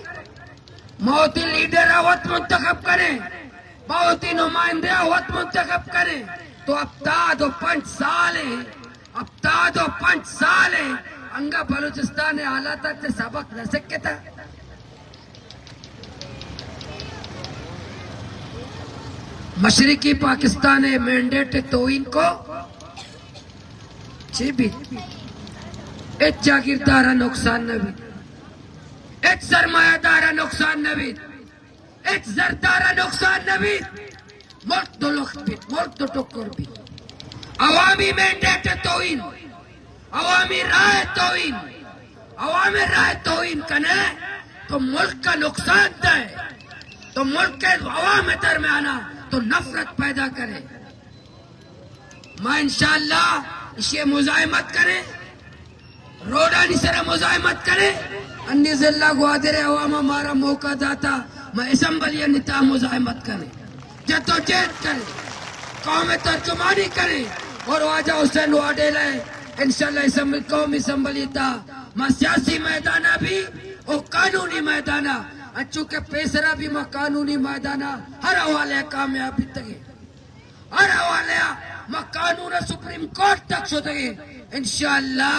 बहुत ही लीडर आवत मुंतखब करे बहुत ही नुमाइंदे आवत मुंतखब करे तो अब 5 साल है अंगा बलूचिस्तान हालात से सबक न सके था मशरकी पाकिस्तान मैंडेट तो इनको भी एक जागीरदारा नुकसान नबी एक सरमायादारा नुकसान नबी एक जरदारा नुकसान नबी मुल्क दो टुक्कर भी अवामी मैंडेट तोइन अवामी राय तोइन कने तो मुल्क का नुकसान दे तो मुल्क के अवाम दरमियाना तो नफरत पैदा करे मैं इंशाअल्लाह इसे मुजाहिमत करे रोडानी सरा मुजाहिमत करे अन्य जिला ग्वादर अवाम हमारा मौका दाता मैं असम्बली निता मुजाहिमत करे जद्दोजहद करे कौम तर्जुमानी करे और वाजा हुसैन वाडेला इंशाअल्लाह कौमी असम्बली था मैं सियासी मैदाना भी और कानूनी मैदाना चूंकि पेसरा भी मैं कानूनी मैदाना हर हवाले कामयाबी तक हर हवाले मैं कानून सुप्रीम कोर्ट तक सोते इंशाअल्लाह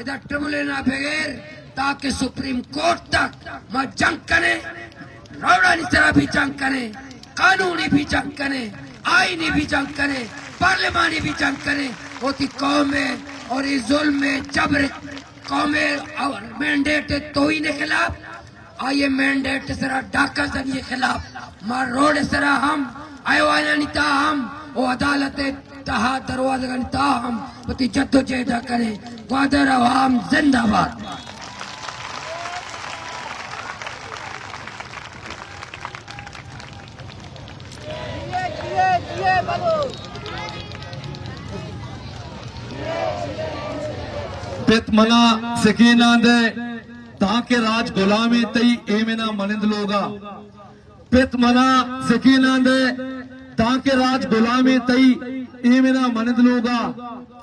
इधर ट्रिब्यूनल ना बगैर ताकि सुप्रीम कोर्ट तक मैं जंग करे रौड़ानी तरह भी जंग करे कानूनी भी जंग करे आईनी भी जंग करे पार्लिमानी भी जंग करे होती कौमें और इस जुल्म में जबर कौमें मैंडेट तोहीन के खिलाफ आइए मैंडेट सरा डाका जरिए खिलाफ मार रोड सरा हम आयोवाना निता हम ओ अदालत तहा दरवाजा निता हम पति जद्दोजहद करे ग्वादर अवाम जिंदाबाद। पित मना सकीना दे ताके राज गुलामी तई एमिना मनिंद लोगा पित मना सकीना दे ताके राज गुलामी तई एमिना मनिंद लोगा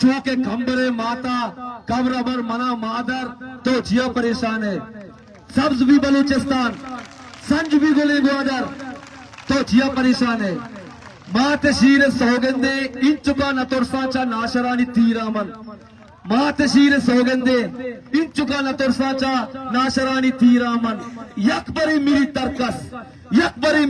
चूके खंबरे माता कब्र बर मना मादर तो जिया परेशान है सब्ज भी बलूचिस्तान संज भी गुले ग्वादर तो जिया परेशान है मात शीर सौगंदे इन चुका न तुरसाचा नाशरानी तीरामन मात शीर सौगंदे इन चुका न तुरसाचा नाशरानी तीरामन यकबरी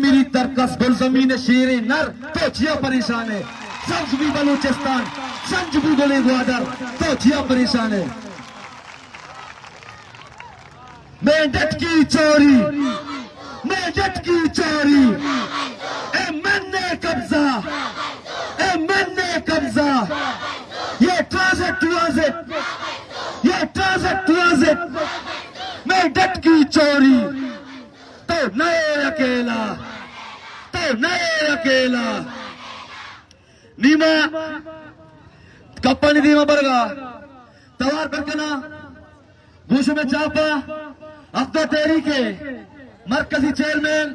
मेरी तरकस गुल जमीन शेरे नर तो जिया परेशान है सब्ज भी बलूचिस्तान संज भी गुले ग्वादर तो जिया परेशान है मेंढक की चोरी मैंने कब्जा ये ट्रांजिट मेंढक की चोरी तो नए अकेला नीमा कप्पानी दीमा बरगा तवार बरकना घूश में चापा अफ्ता तेरी के मरकजी चेयरमैन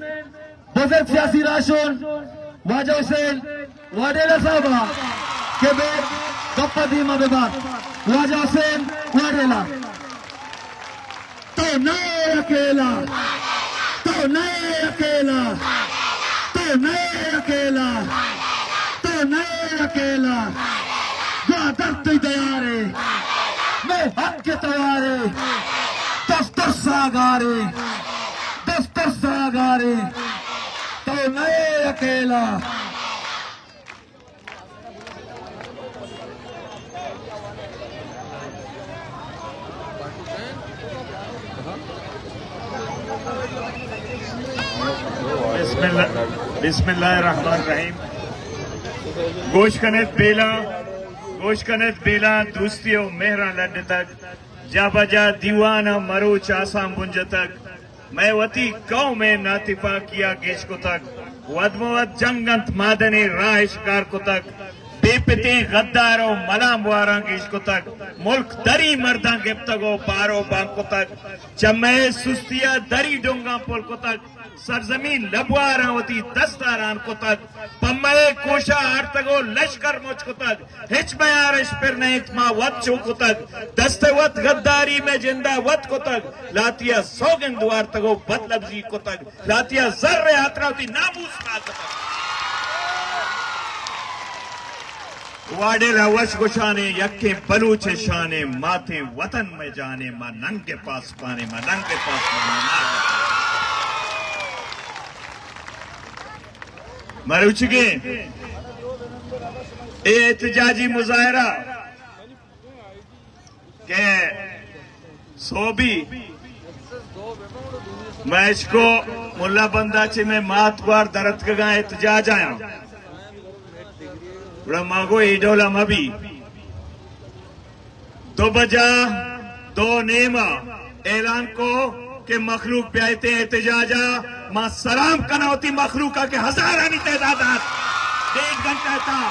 बुजुर्ग सियासी राशुन वाजा हुसैन वाडेला साहबा के बे कप्पा दीमा विभाग वाजा हुसैन वाडेला तो नए अकेला ग्वादर तई दयारे मैं हक के तवारे दफ्तर सागारे तो नए अकेला बिस्मिल्लाहिर्रहमानिर्रहीम गोश कनेत बेला दोस्तियों मेहरा लड तक जाबजा दीवाना मरो चासा मुंज तक मैं वती कौ में नातिफा किया गेश को तक वदमवत जंगंत मादने राहिशकार को तक बेपते गद्दारो मलाम वारा गेश को तक मुल्क दरी मर्दा गिफ्तगो पारो बांग को तक चमे सुस्तिया दरी डोंगा पोल को तक सरजमीन लबवारावती दस्तारान को तक पम्मए कोशा आर्तगो लश्कर मुझ को तक हिच बयारिश फिर इत्मा वत चो को तक दस्तवत गद्दारी में जिंदा वत को तक लातिया सौगंद वार्तगो बदलब्जी को तक लातिया जर्रे आतरावती नामूस को तक वाडेला वश गुशाने यक्के बलूचे शाने माथे वतन में जाने मां नंगे पास पाने मां नंगे पास मरुचगे एहतजाजी मुजाहरा के सोबी मैच को मुल्ला बंदाचे में मातवार दरद का एहतजाज आया मागो ईडोला मबी दो बजा दो नेमा ऐलान को के मखलूक प्यायते एहतजाजा मां सलाम करना होती मखलूका के हजारानी तादाद 1 घंटा था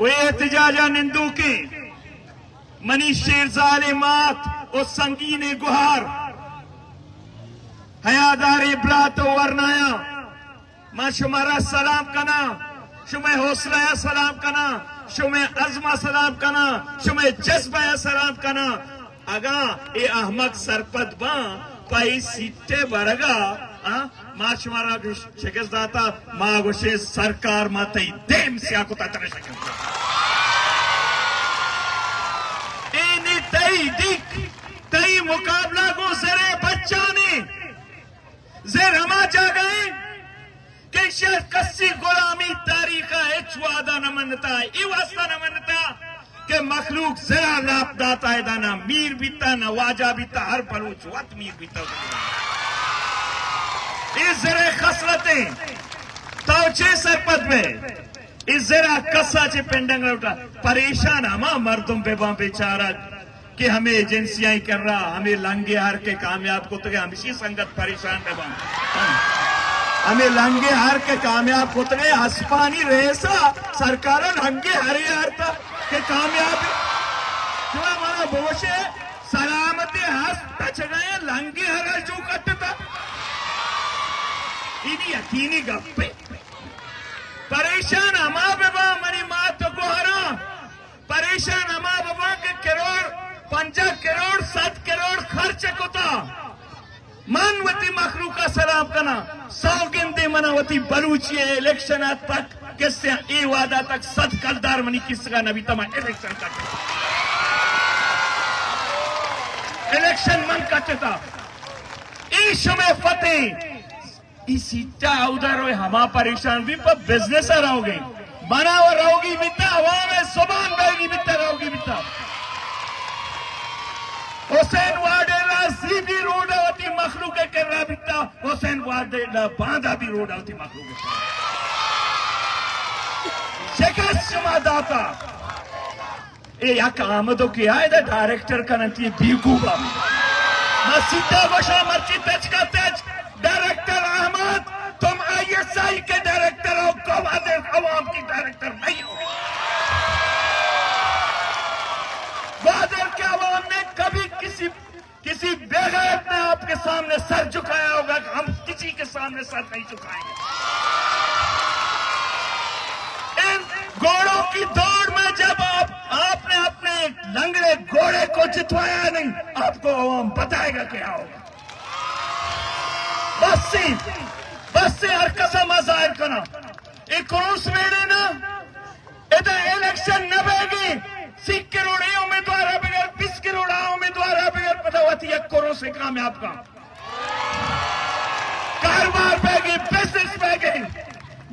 वो एहतजाजा निंदू के मनी शेरजाले मात और संगीने गुहार हयादारे ब्लातो वरनाया मां शुमारा सलाम करना शुमे हौसला सलाम करना शुमे अजमा सलाम करना शुमे जज्बा सलाम करना अगा ए अहमद सरपत बा पाई सीटे बरगा मां शुमारा शिकस्त दाता मां गोशे सरकार मातई देम से आको तातरे शकन एने तई दिक तई मुकाबला को जरे बच्चा ने जे रमा जा गए कि शेख कस्सी गुलामी तारीख एच वादा न मनता ई वास्ता न मनता कि मखलूक जरा लाभ दाता है दाना मीर बीता नवाजा बीता हर बलूच वत मीर बीता इस जरा खसलतें तोचे सरपत में इस जरा कस्सा चे पेंडंग उठा परेशान हमा मर्दों पे वहां बेचारा कि हमें एजेंसियां ही कर रहा हमें लंगे हार के कामयाब को तो हम इसी संगत परेशान है हमें लंगे हार के कामयाब को तो हसपानी रेसा सरकार लंगे हरे हार था के कामयाब क्यों हमारा बोशे सलामती हस टच गए लंगे हर जो कटता इनी यकीनी गप्पे परेशान हमा बाबा मरी माँ तो को हरा परेशान हमा बाबा के करोड़ 5 करोड़ 7 करोड़ खर्च को था मानवती मखलूका सलाम करना 100 गिनती मनावती बलूची इलेक्शन तक किससे ए वादा तक सद कलदार मनी किसका नबी तमा इलेक्शन तक इलेक्शन मन कटता ईश में फतेह इसी उधर हुए हमा परेशान भी पर बिजनेस रहोगे बना हुआ रहोगी बिता हवा में जुबान रहेगी बिता रहोगी बिता हुसैन वाडेला सीधी रोड होती मखलूक के रहा बिता हुसैन वाडेला बांधा भी रोड होती मखलूक शिकस्त शुमा दाता ए या आमदो किया है डायरेक्टर का नती बीकूबा मसीता गोशा मर्ची तेज का तेज डायरेक्टर अहमद तुम ISI के डायरेक्टर हो कवादे अवाम की डायरेक्टर नहीं हो ग्वादर के अवाम ने कभी किसी बेगैरत ने आपके सामने सर झुकाया होगा हम किसी के सामने सर नहीं झुकाएंगे इन घोड़ों की दौड़ में जब आपने अपने लंगड़े घोड़े को जितवाया नहीं आपको अवाम बताएगा क्या होगा बस से हर कसम जाहिर करना एक करोड़ मेरे ना इधर इलेक्शन न बेगी 30 करोड़ उम्मीदवार बगैर 20 करोड़ उम्मीदवार बगैर पता होती 1 करोड़ से कामयाब का कारोबार बेगी बिजनेस बेगी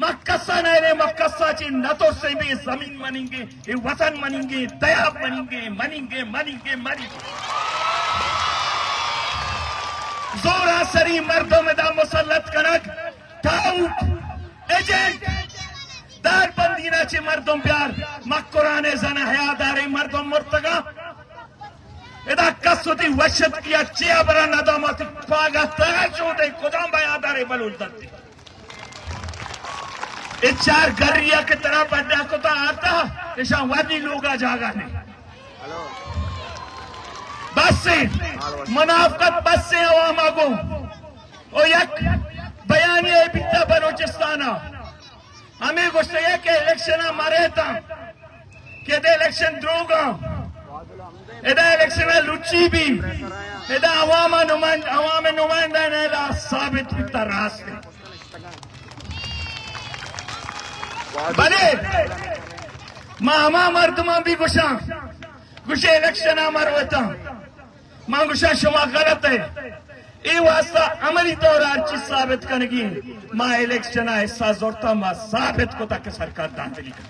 मक्कसा नहीं रे मक्कसा ची न तो से भी जमीन बनेंगे ये वतन बनेंगे दयाब बनेंगे जोरा सरी मर्दों में दा मुसल्लत कनक टाउट एजेंट दार बंदीना चे मर्दों प्यार मक्कुराने जन हयादारे मर्दों मुर्तगा इदा कसुती वशत किया चिया बरा नदामती पागा तहजूदे कुदाम बयादारे बलुलदती ये 4 गरिया की तरह बड़ा को तो आता ऐसा वादी लोगा जागा नहीं बस से मुनाफकत बस से अवाम आगो और यक बयान ये बीता बलोचिस्ताना हमें गुस्सा है कि इलेक्शन हमारे था कि दे इलेक्शन द्रोगा इधर इलेक्शन लुच्ची भी इधर अवाम नुमाइंदा ने ला साबित बीता रास्ते बने मामा मर्दमा भी गुस्सा इलेक्शन हमारे होता मां गुस्सा शुमा गलत है ये वास्ता अमली तौर चीज साबित करने की मां इलेक्शन हिस्सा जोरता मां साबित को तक सरकार दांधली कर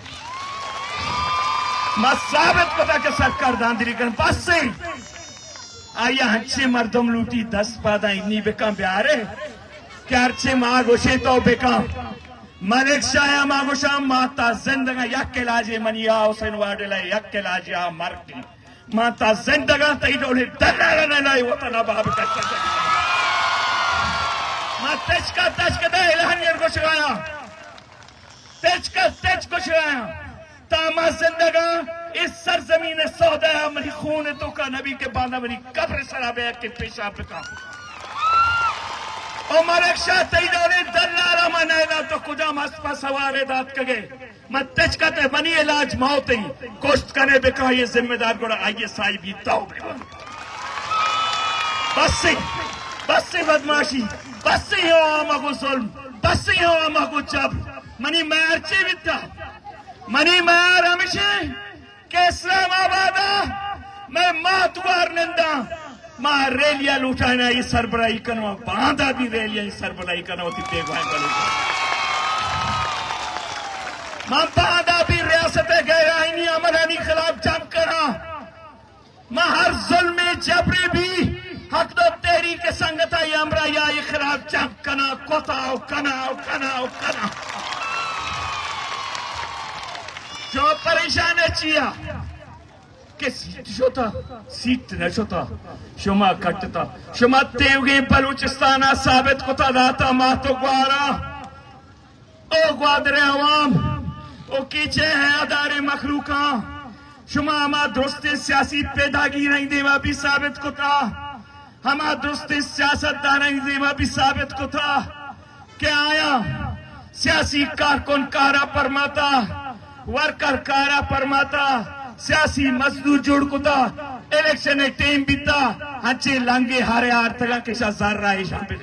मां साबित को तक सरकार दांधली कर बस से आया हंचे मर्दम लूटी 10 पादा इन्नी बेका प्यार है क्या अर्चे मां गुस्से तो बेका मलिक शाया मां गुस्सा माता जिंदगा यक लाजे मनिया हुसैन वाडेला यक लाजे मरती माता जिंदगा तई डोले दलाल ने लाई वतना बाब का मां तेज का इलानियर को शिवाया तेज को शिवाया तामा जिंदगा इस सरजमीन सौदा मरी खून तो का नबी के बांधा मरी कब्र सराबे के पेशाब का उमर शाह तई डोले दलाल मनाएगा तो खुदा मस्पा सवारे दात कगे मत्तेज कहते बनी इलाज मौत ही कोष्ट करे बेका ये जिम्मेदार को ISI भी ताऊ बस से बदमाशी बस से हो आमागो जुल्म बस से हो आमागो जब मनी मैर चे विता मनी मैर हमेशा के इस्लामाबाद मैं मातवार निंदा मां रेलिया लुटाना ये सरबराही करना बांधा भी रेलिया सरबराही करना होती बेगवान बलू मां बांधा भी रियासत गैर आईनी अमरानी खिलाफ जम कर मां हर जुल्म जबरे भी हक दो तेरी के संगत अमरा या इखराब जब कना कोताओ कनाओ कनाओ कना जो परेशान है चिया के सीट न छोता शुमा कटता शुमा तेवगे बलूचिस्तान साबित कोता दाता मातो ग्वारा ओ ग्वादरे अवाम ओ कीचे है अदारे मखलूका शुमा हमा दुरुस्त सियासी पैदागी नहीं देवा भी साबित कोता हमा दुरुस्त सियासतदान नहीं देवा भी साबित कोता के आया सियासी कारकुन कारा परमाता वर्कर कारा परमाता सियासी मजदूर जोड़ कुता इलेक्शन टीम बीता हंचे लांगे हारे आर्तगा के जार रहा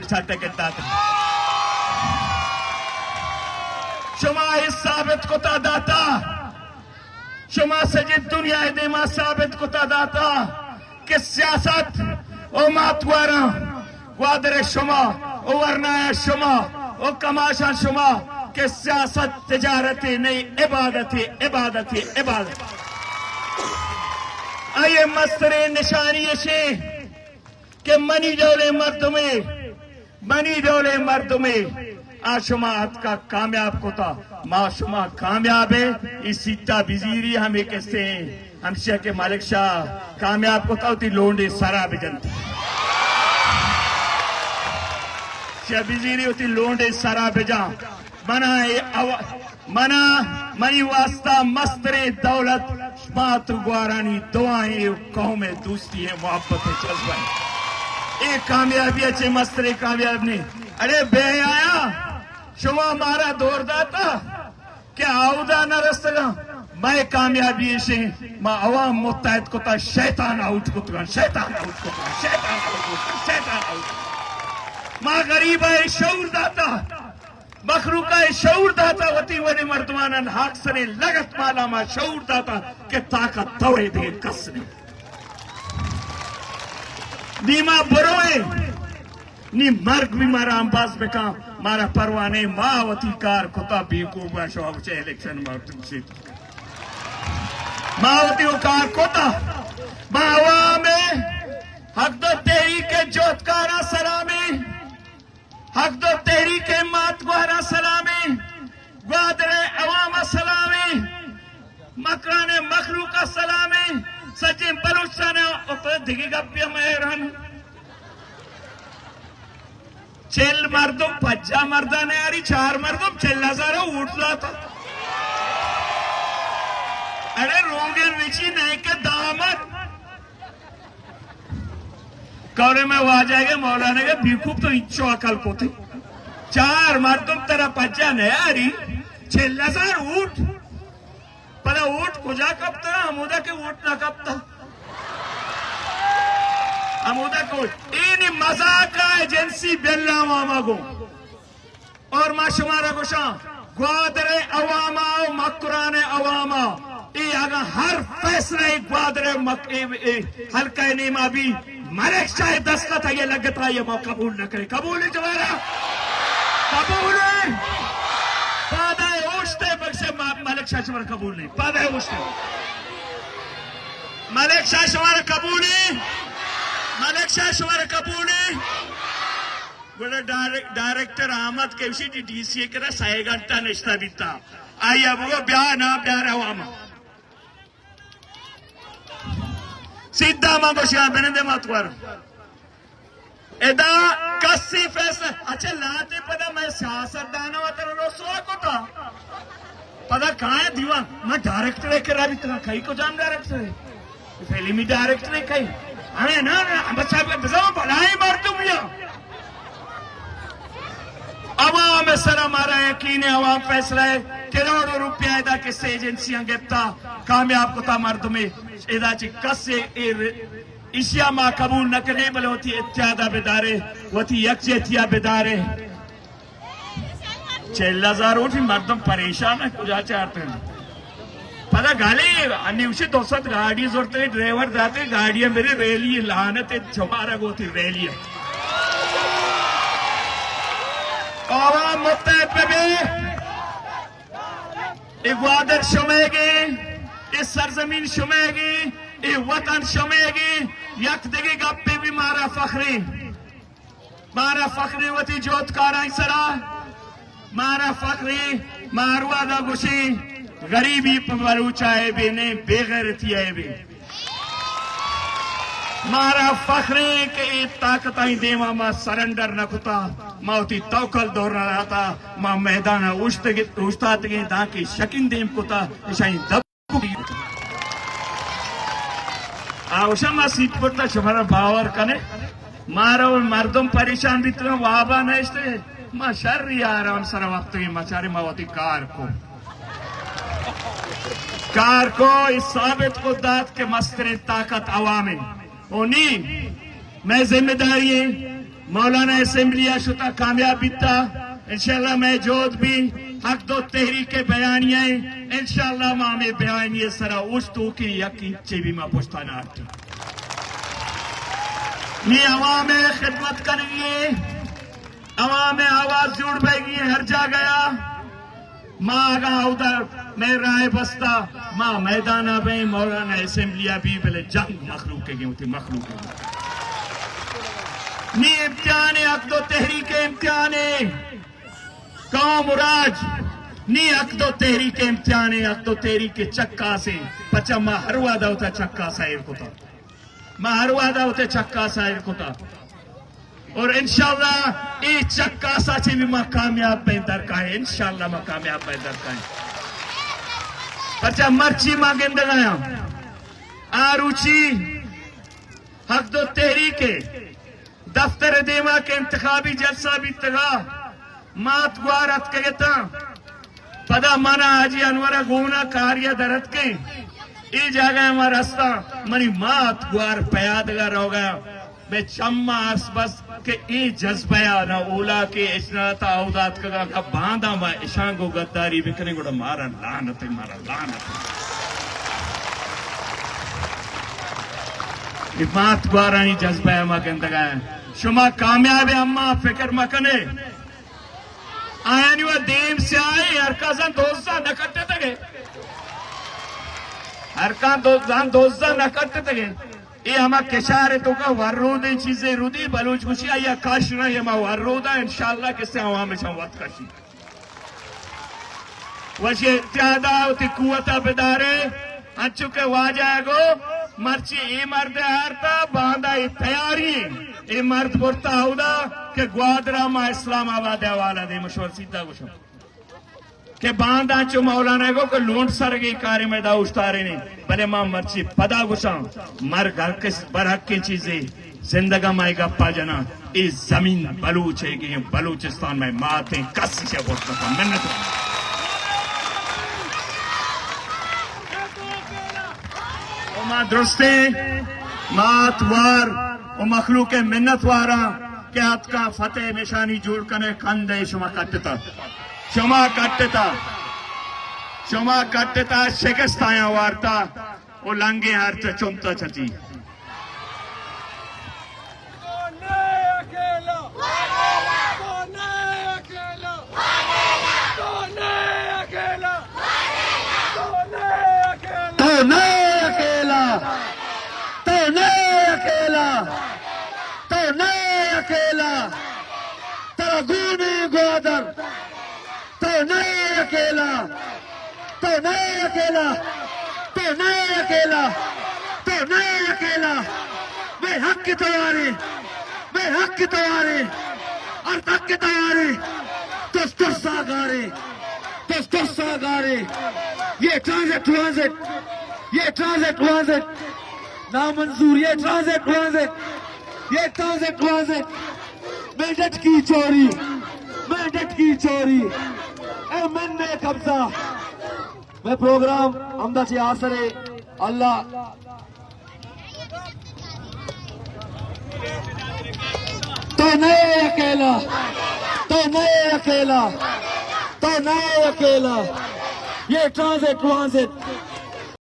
छाटे के तात शुमा इस साबित कोता दाता शुमा सजिद दुनिया देमा साबित कोता दाता कि सियासत ओ मातवारा ग्वादरे शुमा ओ वरनाया शुमा ओ कमाशा शुमा कि सियासत तिजारत नहीं इबादत है इबादत है इबादत आइए मस्तरे निशानी शे के मनी डोले मर्द में आशुमात का कामयाब कोता माशुमा कामयाब है इस सीता बिजीरी हमें कैसे हम शेह के मालिक शाह कामयाब कोता होती लोंडे सारा बिजनती शेह बिजीरी होती लोंडे सारा बिजा मना मनी वास्ता मस्तरे दौलत मातृ ग्वारानी दुआएं कौम में दोस्ती है मोहब्बत है जज्बा एक कामयाबी अच्छे मस्तरे कामयाब नहीं अरे बे आया शुमा मारा दौर दाता क्या आउदा न रस्तगा मैं कामयाबी से मां अवाम मुत्तहद कोता शैतान आउट कोता शैतान आउट मां गरीब है शऊर दाता मखलूका शऊर दाता वती वने मर्दमान हाक सने लगत माला मा शऊर दाता के ताकत तोड़े दे कसने नीमा बरोए नी मर्ग भी मारा अंबाज में का मारा परवाने मावती कार कुता बेकूबा शौक से इलेक्शन मार्टिन से मावती कार कोता मावा में हक दो तेरी के जोतकारा सलामी हक दो तेरी के मात गुहारा सलामी ग्वादरे अवाम सलामी मकराने मखलूका सलामी सचिन बलूचिस्तान ऊपर दिगी गप्पे मेहरन चेल मर्दम पच्चा मर्दाने यारी 4 मर्दम चेल्ला सारा उठला था अरे रोगेन विची नहीं के दामद कौरे में वो आ जाएगा मौलाना के बेवकूफ तो इच्छो अकल को थे 4 मर्दम तेरा पच्चा नहीं यारी चेल्ला सार उठ पहले उठ कुजा कब था अमुदा के उठ ना कब था अमुदा को इन मजाक एजेंसी बेल्ला मामा को और माशुमारा गोशा ग्वादरे अवामा मकुराने अवामा ये अगर हर फैसले ग्वादरे हल्का नीमा भी मलिक शाह दस्तखत है ये लगता है ये कबूल न करे कबूल है जवारा कबूल है पादाए उठते बक्से मलिक शाह शमारा कबूल नहीं पादाए उठते मलिक शाह शमारा कबूल है मलिक शाह शमारा कबूल है बड़ा डायरेक्टर अहमद केवशी डीसीए करा 6 घंटा निश्ता बीता आई अब वो ब्याह ना प्यार हवामा सीधा मांगो शाह बेनदे मातवार एदा कस्सी फैसला अच्छा लाते पता मैं सियासतदान वातर रोसवा को था पता कहाँ है दीवान मैं डायरेक्टर है करा भी तो कहीं को जाम डायरेक्टर है फिल्मी डायरेक्टर है कहीं अरे ना बच्चा बजाओ भलाई मार तुम या अवाम सर हमारा यकीन है अवाम फैसला है करोड़ों रुपया एदा किससे एजेंसियां गिफ्ता कामयाब कोता मर्द में एदा ची कस्से इशिया मां कबूल न करे बले होती इत्यादा बेदारे होती यकजेतिया बेदारे 6,000 उठी मर्दम परेशान है कुछ चाहते हैं पता गाली निवशी 200 गाड़ी जोड़ते ड्राइवर जाते गाड़ियां मेरी रैली लानत जमारा गोती रैली आवाम मुत्तहद पे भी ग्वादर शुमेगी इस सरजमीन शुमेगी ये वतन शमेगी यक देगी गप्पे भी मारा फखरी वती जोतकारा सरा मारा फखरी मारवा दा गुशी गरीबी परूचाए भी ने बेगैरती है भी मारा फखरी के ताकत आई देवा मा सरेंडर न कुता माउती तौकल दौर रहा था मा मैदान उस्ताद के दाकी शकिन देम कुता इशाई दब आवश्यक सीट पड़ता शमरा बावर कने मारा मर्दम परेशान भी तो वाबा नहीं इसते मां शर आराम सर वक्त की मचारे मावती कार को इस साबित को दात के मस्तरे ताकत अवामे ओनी मैं जिम्मेदारी मौलाना असेंबलिया शुता कामयाब बीता इंशाल्लाह मैं जोत भी हक दो तहरीक के बयानिया इंशाल्लाह मां में बयानिए सरा उस तो की यकीन चेबी मां पुछता ना नी अवाम में खिदमत करेंगे अवाम में आवाज जुड़ पाएगी हर जा गया मां आगा उधर मैं राय बस्ता मां मैदाना में मौलाना असेंबलिया भी पहले जंग मखलूक के होती मखलूक नी इम्तिहान अकदो तहरीक इम्तिहान कौम राज नी अकदो तहरीक इम्तिहान अकदो तहरीक चक्का से पचा मां हर वादा होता चक्का साहिर को था मां हर वादा होते चक्का साहिर को था और इंशाल्लाह ये चक्का साचे भी मां कामयाब बेहतर का है इंशाल्लाह मां कामयाब बेहतर का है पचा मर्ची मां गेंद गया आरुचि हक दो तहरीक दफ्तर देवा के इंतखाबी जलसा भी तगा मात गुआरत के पदा मना आजी अनवरा गोना कार्य दरत के ये जगह हमारा रास्ता मनी मात गुआर पयादगार हो गया बे चम्मा बस के ये जज्बया ना ओला के इशनाता औदात का बांधा मा इशांगो गद्दारी बिकने को मारा लानत मात गुआरानी जज्बया मा के अंदर शुमा कामयाब है अम्मा फिक्र मकने आया देम से आए हर का दोस्ता न कट्टे तगे हर का दोस्ता न कट्टे तगे ये हमा केशारे तो का वर्रोद चीजें रुदी बलूच खुशी या काशना ये मा वर्रोदा इंशाल्लाह किससे हवा में संवाद काशी वशे त्यादा उती कुवता बेदारे अच्छु के वाजागो मर्ची ये मर्द हारता बांधा तैयारी ये मर्द पुरता हुदा के ग्वादरा मा इस्लामाबाद वाला दे मशहूर सीधा कुछ के बांधा चो मौलाना को लूट सर की कार्य में दा उस्तारे ने भले मां मर्ची पदा गुसा मर घर के बरहक की चीजें जिंदगा माई गप्पा जना इस जमीन बलूच है कि बलूचिस्तान में माते कस से बोलता मिन्नत मां दुरुस्ते मातवार और मखलूक मिन्नत वारा के हाथ का फतेह निशानी जोड़ कने कंदे शुमा कट्टता शिकस्ताया वार्ता वो लंगे हर्थ चुमता चची तो नहीं अकेला तेरा गुनी गोदर तो नहीं अकेला मैं हक की तैयारी और तक की तैयारी तो सागारे ये ट्रांजिट नामंजूर ये ट्रांजिट मेडट की चोरी मैंने कब्जा मैं प्रोग्राम हमदा से आसरे अल्लाह तो नहीं अकेला ये ट्रांजिट